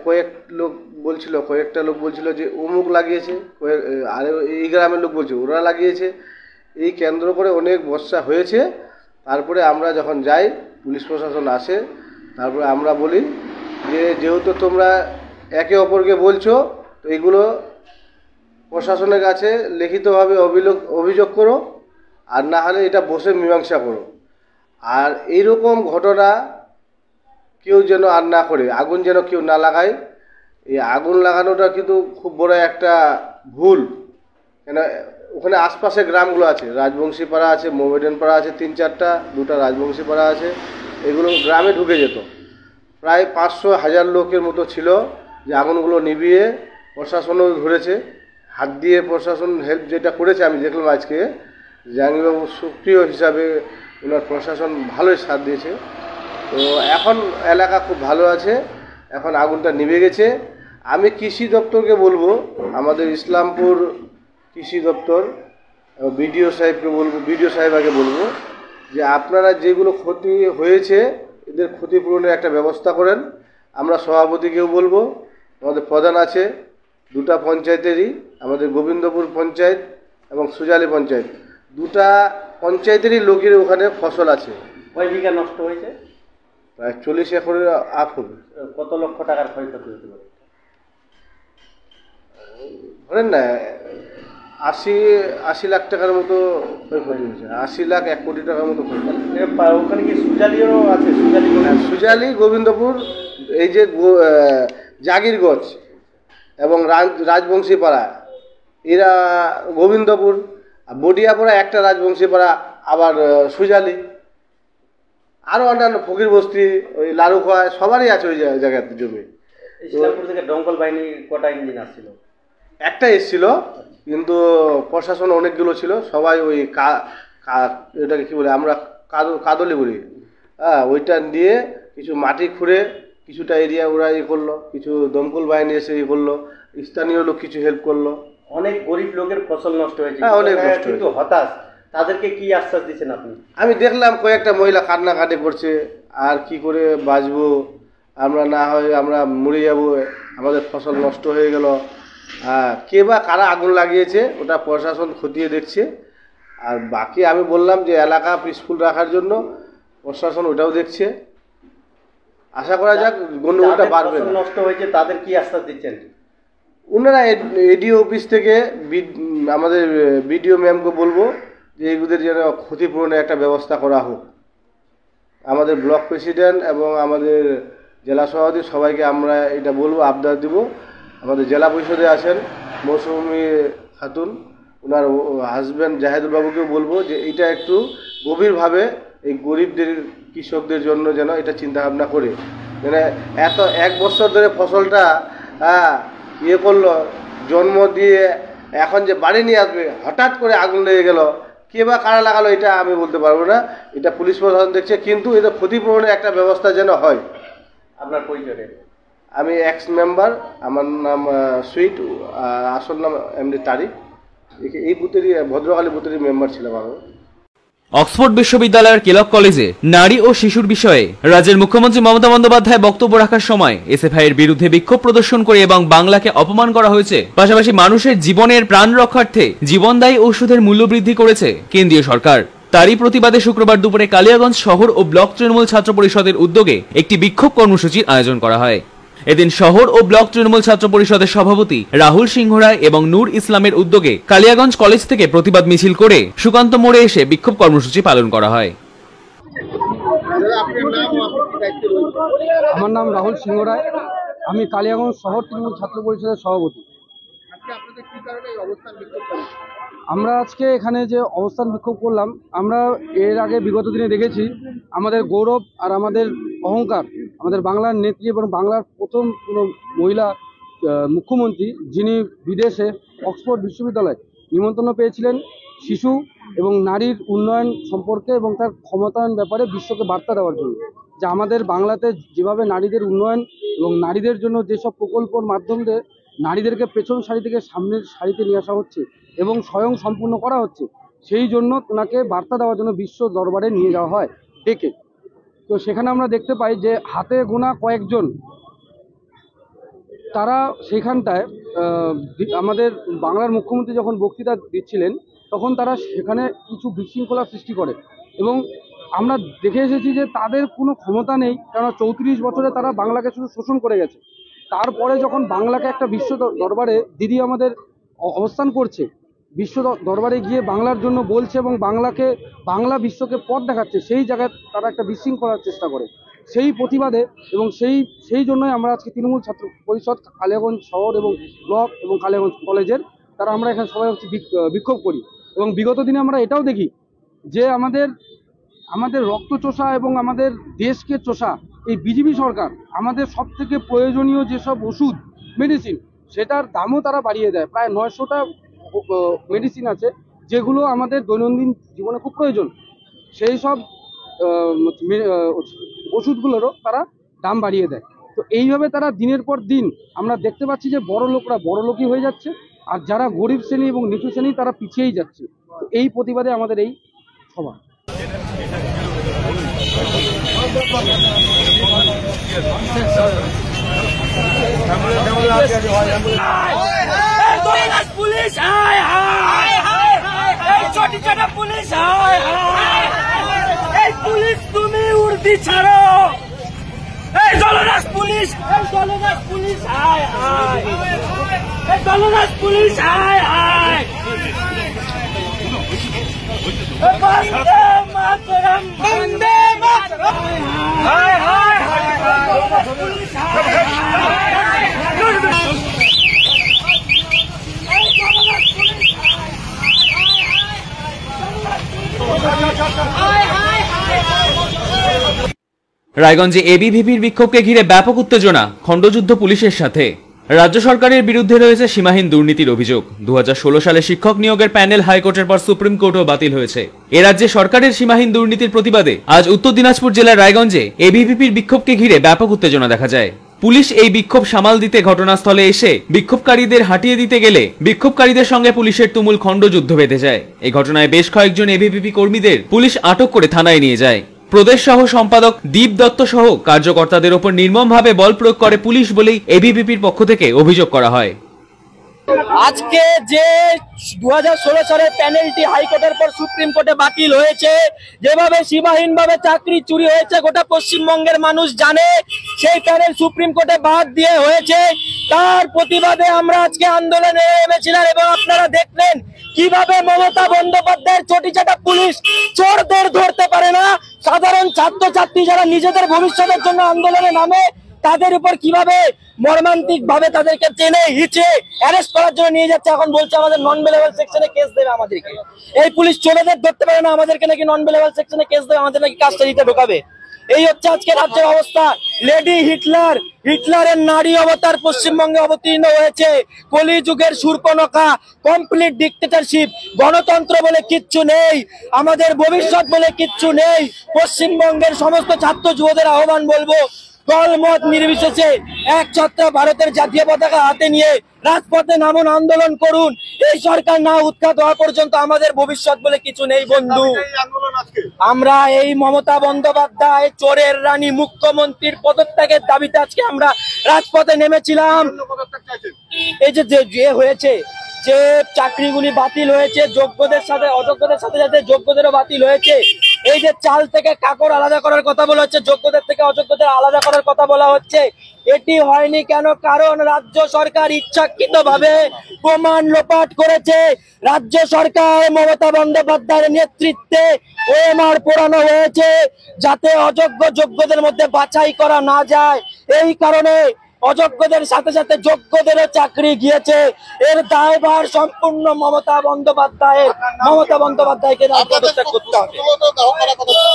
কয়েকটা লোক বলছিল যে অমুক লাগিয়েছে, আর এই গ্রামের লোক বলছে ওরা লাগিয়েছে। এই কেন্দ্র করে অনেক বর্ষা হয়েছে। তারপরে আমরা যখন যাই, পুলিশ প্রশাসন আসে, তারপরে আমরা বলি যে যেহেতু তোমরা একে অপরকে বলছো, তো এগুলো প্রশাসনের কাছে লিখিতভাবে অভিযোগ করো, আর না হলে এটা বসে মীমাংসা করো। আর এইরকম ঘটনা কেউ যেন আর না করে, আগুন যেন কেউ না লাগায়। এই আগুন লাগানোটা কিন্তু খুব বড় একটা ভুল। কেন ওখানে আশপাশে গ্রামগুলো আছে, রাজবংশী পাড়া আছে, মোমেডান পাড়া আছে, 3-4টা, দুটা রাজবংশী পাড়া আছে, এগুলো গ্রামে ঢুকে যেত। প্রায় 500-1000 লোকের মতো ছিল যে আগুনগুলো নিভিয়ে প্রশাসনও ধরেছে। হাত দিয়ে প্রশাসন হেল্প যেটা করেছে আমি দেখলাম আজকে, জাহাঙ্গীরবাবু সক্রিয় হিসাবে ওনার প্রশাসন ভালোই সাথ দিয়েছে। তো এখন এলাকা খুব ভালো আছে, এখন আগুনটা নিভে গেছে। আমি কৃষি দপ্তরকে বলবো, আমাদের ইসলামপুর কৃষি দপ্তর বিডিও সাহেবকে বলবো যে আপনারা যেগুলো ক্ষতি হয়েছে এদের ক্ষতিপূরণের একটা ব্যবস্থা করেন। আমরা সভাপতিকেও বলবো, আমাদের প্রধান আছে দুটা পঞ্চায়েতেরই, আমাদের গোবিন্দপুর পঞ্চায়েত এবং সুজালি পঞ্চায়েত, দুটা পঞ্চায়েতেরই লোকের ওখানে ফসল আছে। কয় বিঘা নষ্ট হয়েছে? প্রায় 40 একরের আপ হবে। কত লক্ষ টাকার ক্ষয়ক্ষতি হতে পারে? ধরেন না 80 লাখ টাকার মতো ক্ষয়ক্ষতি হয়েছে। 80 লাখ 1 কোটি টাকার মতো ক্ষয়ক্ষতি। ওখানে কি সুজালিও আছে? সুজালি, গোবিন্দপুর, এই যে জাগিরগঞ্জ এবং রাজবংশী পাড়া, এরা গোবিন্দপুর, বডিয়াপাড়া একটা রাজবংশী পাড়া, আবার সুজালি, আরও অন্যান্য ফকির বস্তি, ওই লারুখোয়া, সবারই আছে ওই জায়গাতে জমি। ইসলামপুর থেকে দমকল বাহিনী কটা ইঞ্জিন আসছিল? একটা এসছিল, কিন্তু প্রশাসন অনেকগুলো ছিল, সবাই ওই এটাকে কী বলে আমরা কাদলি বলি, হ্যাঁ, ওইটা দিয়ে কিছু মাটি খুঁড়ে কিছুটা এরিয়া ওরা করলো, কিছু দমকল বাহিনী এসে করলো, স্থানীয় লোক কিছু হেল্প করলো। অনেক গরিব লোকের ফসল নষ্ট হয়েছে। হ্যাঁ, অনেক নষ্ট কিন্তু হতাশ, তাদেরকে কি আশ্বাস দিচ্ছেন আপনি? আমি দেখলাম কয়েকটা মহিলা কান্নাকাটি করছে, আর কি করে বাঁচবো আমরা, না হয় আমরা মরে যাব, আমাদের ফসল নষ্ট হয়ে গেল। কে বা কারা আগুন লাগিয়েছে ওটা প্রশাসন খতিয়ে দেখছে। আর বাকি আমি বললাম যে এলাকা পিসফুল রাখার জন্য প্রশাসন ওটাও দেখছে। আশা করা যাক গন্ডগোলটা বাড়বে না। নষ্ট হয়েছে তাদের কি আশ্বাস দিচ্ছেন? ওনারা এডিও অফিস থেকে আমাদের বিডিও ম্যামকে বলবো যে এগুলোদের যেন ক্ষতিপূরণের একটা ব্যবস্থা করা হোক। আমাদের ব্লক প্রেসিডেন্ট এবং আমাদের জেলা সভাপতি সবাইকে আমরা এটা বলবো, আবদার দিব। আমাদের জেলা পরিষদে আছেন মৌসুমী খাতুন, ওনার হাজব্যান্ড জাহেদুল বাবুকেও বলবো যে এটা একটু গভীরভাবে এই গরিবদের কৃষকদের জন্য যেন এটা চিন্তাভাবনা করে, মানে এত 1 বছর ধরে ফসলটা করলো, জন্ম দিয়ে এখন যে বাড়ি নিয়ে আসবে, হঠাৎ করে আগুন লেগে গেল, কে বা কারা লাগালো এটা আমি বলতে পারবো না, এটা পুলিশ প্রশাসন দেখছে। কিন্তু এটা ক্ষতিপূরণের একটা ব্যবস্থা যেন হয়। আপনার পরিচয়? আমি এক্স মেম্বার, আমার নাম সুইট, আসল নাম এমডি তারিক। এই বুথেরই, ভদ্রকালী বুথেরই মেম্বার ছিলাম আমি। অক্সফোর্ড বিশ্ববিদ্যালয়ের কেলক কলেজে নারী ও শিশুর বিষয়ে রাজ্যের মুখ্যমন্ত্রী মমতা বন্দ্যোপাধ্যায় বক্তব্য রাখার সময় এসএফআই এর বিরুদ্ধে বিক্ষোভ প্রদর্শন করে এবং বাংলাকে অপমান করা হয়েছে। পাশাপাশি মানুষের জীবনের প্রাণ রক্ষার্থে জীবনদায়ী ওষুধের মূল্য বৃদ্ধি করেছে কেন্দ্রীয় সরকার। তারই প্রতিবাদে শুক্রবার দুপুরে কালিয়াগঞ্জ শহর ও ব্লক তৃণমূল ছাত্র পরিষদের উদ্যোগে একটি বিক্ষোভ কর্মসূচির আয়োজন করা হয়। এদিন শহর ও ব্লক তৃণমূল ছাত্র পরিষদের সভাপতি রাহুল সিংহ রায় এবং নূর ইসলামের উদ্যোগে কালিয়াগঞ্জ কলেজ থেকে প্রতিবাদ মিছিল করে সুকান্ত মোড়ে এসে বিক্ষোভ কর্মসূচি পালন করা হয়। আমার নাম রাহুল সিংহ রায়, আমি কালিয়াগঞ্জ শহর তৃণমূল ছাত্র পরিষদের সভাপতি। আমরা আজকে এখানে যে অবস্থান বিক্ষোভ করলাম, আমরা এর আগে বিগত দিনে দেখেছি আমাদের গৌরব আর আমাদের অহংকার, আমাদের বাংলার নেত্রী এবং বাংলার প্রথম কোনো মহিলা মুখ্যমন্ত্রী, যিনি বিদেশে অক্সফোর্ড বিশ্ববিদ্যালয়ে নিমন্ত্রণ পেয়েছিলেন শিশু এবং নারীর উন্নয়ন সম্পর্কে এবং তার ক্ষমতায়ন ব্যাপারে বিশ্বকে বার্তা দেওয়ার জন্য, যে আমাদের বাংলাতে যেভাবে নারীদের উন্নয়ন এবং নারীদের জন্য যেসব প্রকল্পের মাধ্যমে নারীদেরকে পেছন সারি থেকে সামনের সারিতে নিয়ে আসা হচ্ছে এবং স্বয়ং সম্পূর্ণ করা হচ্ছে, সেই জন্য ওনাকে বার্তা দেওয়ার জন্য বিশ্ব দরবারে নিয়ে যাওয়া হয় ডেকে। তো সেখানে আমরা দেখতে পাই যে হাতে গোনা কয়েকজন তারা সেখানটায় আমাদের বাংলার মুখ্যমন্ত্রী যখন বক্তৃতা দিচ্ছিলেন তখন তারা সেখানে কিছু বিশৃঙ্খলা সৃষ্টি করে এবং আমরা দেখে এসেছি যে তাদের কোনো ক্ষমতা নেই, কেননা 34 বছরে তারা বাংলাকে শুধু শোষণ করে গেছে। তারপরে যখন বাংলাকে একটা বিশ্ব দরবারে দিদি আমাদের অবস্থান করছে, বিশ্ব দরবারে গিয়ে বাংলার জন্য বলছে এবং বাংলা বিশ্বকে পথ দেখাচ্ছে, সেই জায়গায় তারা একটা বিশৃঙ্খলার চেষ্টা করে। সেই প্রতিবাদে এবং সেই জন্যই আমরা আজকে তৃণমূল ছাত্র পরিষদ কালিয়াগঞ্জ শহর এবং ব্লক এবং কালিয়াগঞ্জ কলেজের আমরা এখানে সবাই হচ্ছে বিক্ষোভ করি। এবং বিগত দিনে আমরা এটাও দেখি যে আমাদের রক্ত চোষা এবং আমাদের দেশকে চোষা এই বিজেপি সরকার আমাদের সব থেকে প্রয়োজনীয় যেসব ওষুধ মেডিসিন সেটার দামও তারা বাড়িয়ে দেয়। প্রায় 900টা মেডিসিন আছে যেগুলো আমাদের দৈনন্দিন জীবনে খুব প্রয়োজন, সেই সব ওষুধগুলোরও তারা দাম বাড়িয়ে দেয়। তো এইভাবে তারা দিনের পর দিন আমরা দেখতে পাচ্ছি যে বড় লোকরা বড় লোকই হয়ে যাচ্ছে আর যারা গরিব শ্রেণী এবং নিচু শ্রেণী তারা পিছিয়েই যাচ্ছে। তো এই প্রতিবাদে আমাদের এই সভা। পুলিশ পুলিশ এই পুলিশ তুমি উর্দি ছাড়ো, এই জলরাজ পুলিশ, এই জলরাজ পুলিশ আয় আয়, এই জলরাজ পুলিশ আয় আয়, বন্দে মাতরম, বন্দে মাতরম, হায় হায় হায় পুলিশ রায়গঞ্জে এবিভিপির বিক্ষোভকে ঘিরে ব্যাপক উত্তেজনা, খণ্ডযুদ্ধ পুলিশের সাথে। রাজ্য সরকারের বিরুদ্ধে রয়েছে সীমাহীন দুর্নীতির অভিযোগ। 2016 সালে শিক্ষক নিয়োগের প্যানেল হাইকোর্টের পর সুপ্রিম কোর্টও বাতিল হয়েছে। এ রাজ্যে সরকারের সীমাহীন দুর্নীতির প্রতিবাদে আজ উত্তর দিনাজপুর জেলার রায়গঞ্জে এবিভিপির বিক্ষোভকে ঘিরে ব্যাপক উত্তেজনা দেখা যায়। পুলিশ এই বিক্ষোভ সামাল দিতে ঘটনাস্থলে এসে বিক্ষোভকারীদের হাঁটিয়ে দিতে গেলে বিক্ষোভকারীদের সঙ্গে পুলিশের তুমুল খণ্ডযুদ্ধ বেঁধে যায়। এই ঘটনায় বেশ কয়েকজন এবিভিপি কর্মীদের পুলিশ আটক করে থানায় নিয়ে যায়। প্রদেশ সহ সম্পাদক দীপ দত্ত সহ কার্যকর্তাদের ওপর নির্মমভাবে বল প্রয়োগ করে পুলিশ বলেই এবিভিপির পক্ষ থেকে অভিযোগ করা হয়। আজকে যে 2016 সালের প্যানেলটি হাইকোর্টের পর সুপ্রিম কোর্টে বাতিল হয়েছে, যেভাবে সীমাহীনভাবে চাকরি চুরি হয়েছে গোটা পশ্চিমবঙ্গের মানুষ জানে, সেই প্যানেল সুপ্রিম কোর্টে বাদ দিয়ে হয়েছে। তার প্রতিবাদে আমরা আজকে আন্দোলনে নেমেছিলাম এবং আপনারা দেখলেন কিভাবে মমতা বন্দ্যোপাধ্যায়ের চটিচাটা পুলিশ চোরদের ধরতে পারে না, সাধারণ ছাত্রছাত্রী যারা নিজেদের ভবিষ্যতের জন্য আন্দোলনে নামে তাদের উপর কিভাবে মর্মান্তিক ভাবে তাদেরকে টেনে হিচে অ্যারেস্ট করার জন্য নিয়ে যাচ্ছে। এখন বলছে আমাদের নন বেলেবল সেকশনে কেস দেবে আমাদেরকে। এই পুলিশ চোরদের ধরতে পারে না, আমাদেরকে নাকি নন বেলেবল সেকশনে কেস দেবে, আমাদের নাকি কাস্টাডিতে ঢোকাবে। এই হচ্ছে আজকে রাজ্যের অবস্থা। লেডি হিটলারের নারী অবতার পশ্চিমবঙ্গে অবতীর্ণ হয়েছে। কলিযুগের শূর্পণখা, কমপ্লিট ডিক্টেটরশিপ, গণতন্ত্র বলে কিচ্ছু নেই, আমাদের ভবিষ্যৎ বলে কিচ্ছু নেই। পশ্চিমবঙ্গের সমস্ত ছাত্র যুবদের আহ্বান বলবো, দলমত নির্বিশেষে এক ছত্র ভারতের জাতীয় পতাকা হাতে নিয়ে রাজপথে নামুন, আন্দোলন করুন। এই সরকার না উৎখাত হওয়া পর্যন্ত আমাদের ভবিষ্যৎ বলে কিছু নেই বন্ধু। আমরা এই মমতা বন্দ্যোপাধ্যায় চোরের রানী মুখ্যমন্ত্রীর পদত্যাগের দাবিতে আজকে আমরা রাজপথে নেমেছিলাম। এই যে হয়েছে, যে চাকরিগুলি বাতিল হয়েছে, যোগ্যদের সাথে অযোগ্যদের সাথে সাথে যোগ্যদেরও বাতিল হয়েছে। এই যে চাল থেকে কাকড় আলাদা করার কথা বলা হচ্ছে, যোগ্যদের থেকে অযোগ্যদের আলাদা করার কথা বলা হচ্ছে, এটি হয়নি কেন? কারণ রাজ্য সরকার ইচ্ছাকৃতভাবে প্রমাণ লোপাট করেছে। রাজ্য সরকার মমতা বন্দ্যোপাধ্যায়ের নেতৃত্বে ওএমআর পোড়ানো হয়েছে যাতে অযোগ্য যোগ্যদের মধ্যে বাছাই করা না যায়। এই কারণে অযোগ্যদের সাথে সাথে যোগ্যদেরও চাকরি গিয়েছে। এর দায়ভার সম্পূর্ণ মমতা বন্দ্যোপাধ্যায়কে পদত্যাগ করতে হবে।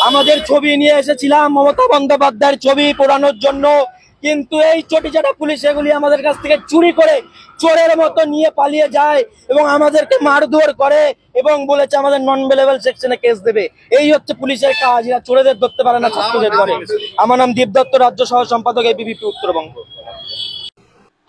আমাদের ছবি নিয়ে এসেছিলাম মমতা বন্দ্যোপাধ্যায়ের ছবি পোড়ানোর জন্য, কিন্তু এই চটিচাটা পুলিশ এগুলি আমাদের কাছ থেকে চুরি করে চোরের মতো নিয়ে পালিয়ে যায় এবং আমাদেরকে মারধর করে এবং বলেছে আমাদের নন বেলেবল সেকশনে কেস দেবে। এই হচ্ছে পুলিশের কাজ, এরা চোরেদের ধরতে পারে না, ছাত্রদের ধরে। আমার নাম দীপ দত্ত, রাজ্য সহ সম্পাদক এবিভিপি উত্তরবঙ্গ।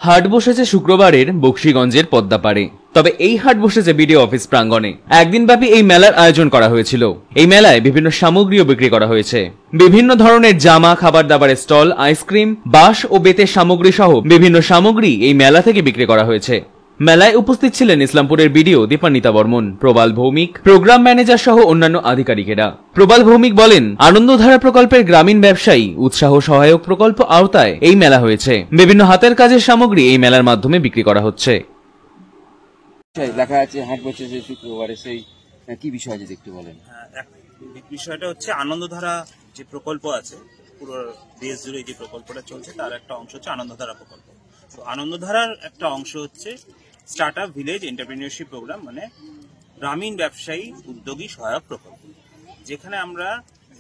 হাট বসেছে শুক্রবারের বক্সিগঞ্জের পদ্মাপাড়ে। তবে এই হাট বসেছে বিডিও অফিস প্রাঙ্গণে। একদিন ব্যাপী এই মেলার আয়োজন করা হয়েছিল। এই মেলায় বিভিন্ন সামগ্রীও বিক্রি করা হয়েছে। বিভিন্ন ধরনের জামা, খাবার দাবারের স্টল, আইসক্রিম, বাঁশ ও বেতের সামগ্রী সহ বিভিন্ন সামগ্রী এই মেলা থেকে বিক্রি করা হয়েছে। মেলায় উপস্থিত ছিলেন ইসলামপুরের বিডিও দীপান্বিতা বর্মন, প্রবাল ভৌমিক, প্রোগ্রাম ম্যানেজার সহ অন্যান্য আধিকারিকেরা। প্রবাল ভৌমিক বলেন, আনন্দধারা প্রকল্পের গ্রামীণ ব্যবসায়ী উৎসাহ সহায়ক প্রকল্প আওতায় এই মেলা হয়েছে। বিভিন্ন হাতের কাজের সামগ্রী এই মেলার মাধ্যমে বিক্রি করা হচ্ছে। দেখা যাচ্ছে হাট বসেছে শুক্রবারে, সেই কি বিষয় যদি একটু বলেন। বিষয়টা হচ্ছে আনন্দধারা যে প্রকল্প আছে, পুরো দেশ জুড়ে যে প্রকল্পটা চলছে তার একটা অংশ হচ্ছে আনন্দধারা প্রকল্প। তো আনন্দধারার একটা অংশ হচ্ছে start up village entrepreneurship programme, মানে গ্রামীণ ব্যবসায়ী উদ্যোগী সহায়ক প্রকল্প, যেখানে আমরা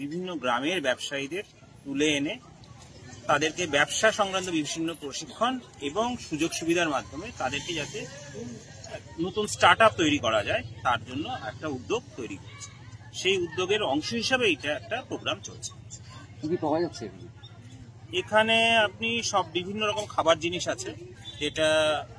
বিভিন্ন গ্রামের ব্যবসায়ীদের তুলে এনে তাদেরকে ব্যবসা সংক্রান্ত বিভিন্ন প্রশিক্ষণ এবং সুযোগ সুবিধার মাধ্যমে তাদেরকে যাতে নতুন স্টার্ট আপ তৈরি করা যায় তার জন্য একটা উদ্যোগ তৈরি করছে। সেই উদ্যোগের অংশ হিসাবে এটা একটা প্রোগ্রাম চলছে। কি পাওয়া যাচ্ছে এখানে? আপনি সব বিভিন্ন রকম খাবার জিনিস আছে যেটা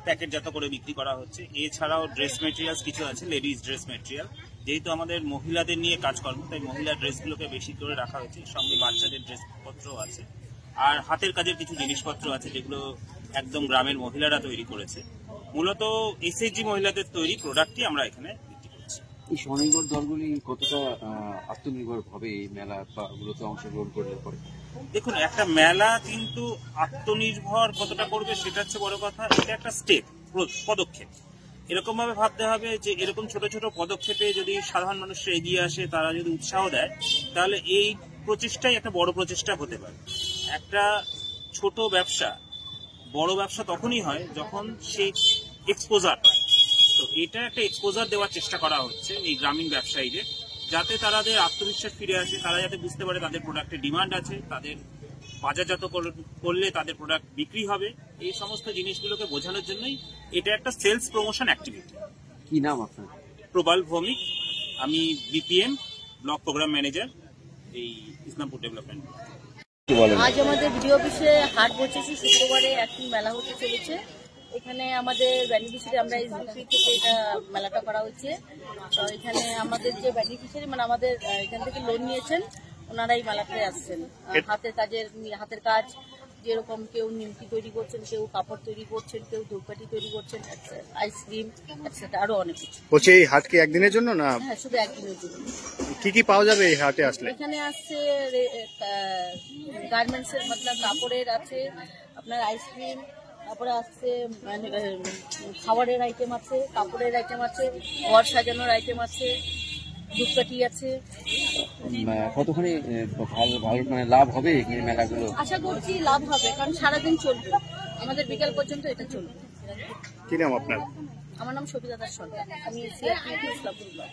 প্যাকেটজাত করে বিক্রি করা হচ্ছে। এছাড়াও ড্রেস মেটেরিয়ালস কিছু আছে, লেডিস ড্রেস মেটেরিয়াল, যেহেতু আমাদের মহিলাদের নিয়ে কাজকর্ম তাই মহিলা ড্রেসগুলোকে বেশি করে রাখা হয়েছে। সঙ্গে বাচ্চাদের ড্রেসপত্রও আছে, আর হাতের কাজের কিছু জিনিসপত্র আছে যেগুলো একদম গ্রামের মহিলারা তৈরি করেছে। মূলত এসএইচজি মহিলাদের তৈরি প্রোডাক্টই আমরা এখানে বিক্রি করছি। এই স্বনির্ভর দলগুলি কতটা আত্মনির্ভর হবে এই মেলাগুলোতে অংশগ্রহণ করলে পরে? দেখুন, একটা মেলা কিন্তু আত্মনির্ভর কতটা করবে সেটা হচ্ছে বড় কথা। এটা একটা স্টেপ, পদক্ষেপ। এরকম ভাবে ভাবতে হবে যে এরকম ছোট ছোট পদক্ষেপে যদি সাধারণ মানুষ এগিয়ে আসে, তারা যদি উৎসাহ দেয়, তাহলে এই প্রচেষ্টাই একটা বড় প্রচেষ্টা হতে পারে। একটা ছোট ব্যবসা বড় ব্যবসা তখনই হয় যখন সে এক্সপোজার পায়। তো এটা একটা এক্সপোজার দেওয়ার চেষ্টা করা হচ্ছে এই গ্রামীণ ব্যবসায়ীদের, যাতে তাদের আত্মবিশ্বাস ফিরে আসে, তারা যাতে বুঝতে পারে তাদের প্রোডাক্টের ডিমান্ড আছে, তাদের বাজারজাত করলে তাদের প্রোডাক্ট বিক্রি হবে। এই সমস্ত জিনিসগুলোকে বোঝানোর জন্যই এটা একটা সেলস প্রমোশন অ্যাক্টিভিটি। কি নাম আপনার? প্রবাল ভৌমিক, আমি বিপিএম ব্লক প্রোগ্রাম ম্যানেজার এই ইসলামপুর ডেভেলপমেন্ট। আজ আমাদের বিডিও অফিসে হাট বসেছে, শুক্রবারে একটি মেলা হতে চলেছে। এখানে আমাদের বেনিফিশিয়ারি, আমরা এসবিপি থেকে এটা মেলাটা করা হচ্ছে। তো এখানে আমাদের যে বেনিফিশিয়ারি, মানে আমাদের এখান থেকে লোন নিয়েছেন, ওনারা এই মেলাতে আসছেন। হাতের কাজ যেরকম কেউ নিমকি তৈরি করছেন, কেউ কাপড় তৈরি করছেন, কেউ ধূপকাঠি তৈরি করছেন, আইসক্রিম এটসেট্রা, আরো অনেক কিছু। বলছি এই হাট কি একদিনের জন্য না? হ্যাঁ, শুধু একদিনের জন্য। কি কি পাওয়া যাবে এই হাটে আসলে? এখানে আসছে গার্মেন্টস এর, মতলব কাপড়ের আছে, আপনার আইসক্রিম, তারপরে আসছে খাবারের আইটেম আছে, কাপড়ের আইটেম আছে, ঘর সাজানোর আইটেম আছে, ধূপকাঠি আছে। কতখানি ভালো মানে লাভ হবে এই মেলাগুলো? আশা করছি লাভ হবে, কারণ সারাদিন চলবে, আমাদের বিকেল পর্যন্ত এটা চলবে। কি নাম আপনার? আমার নাম সবিতা দাস সরকার, আমি সিআরপিএফ ইসলামপুর ব্লক।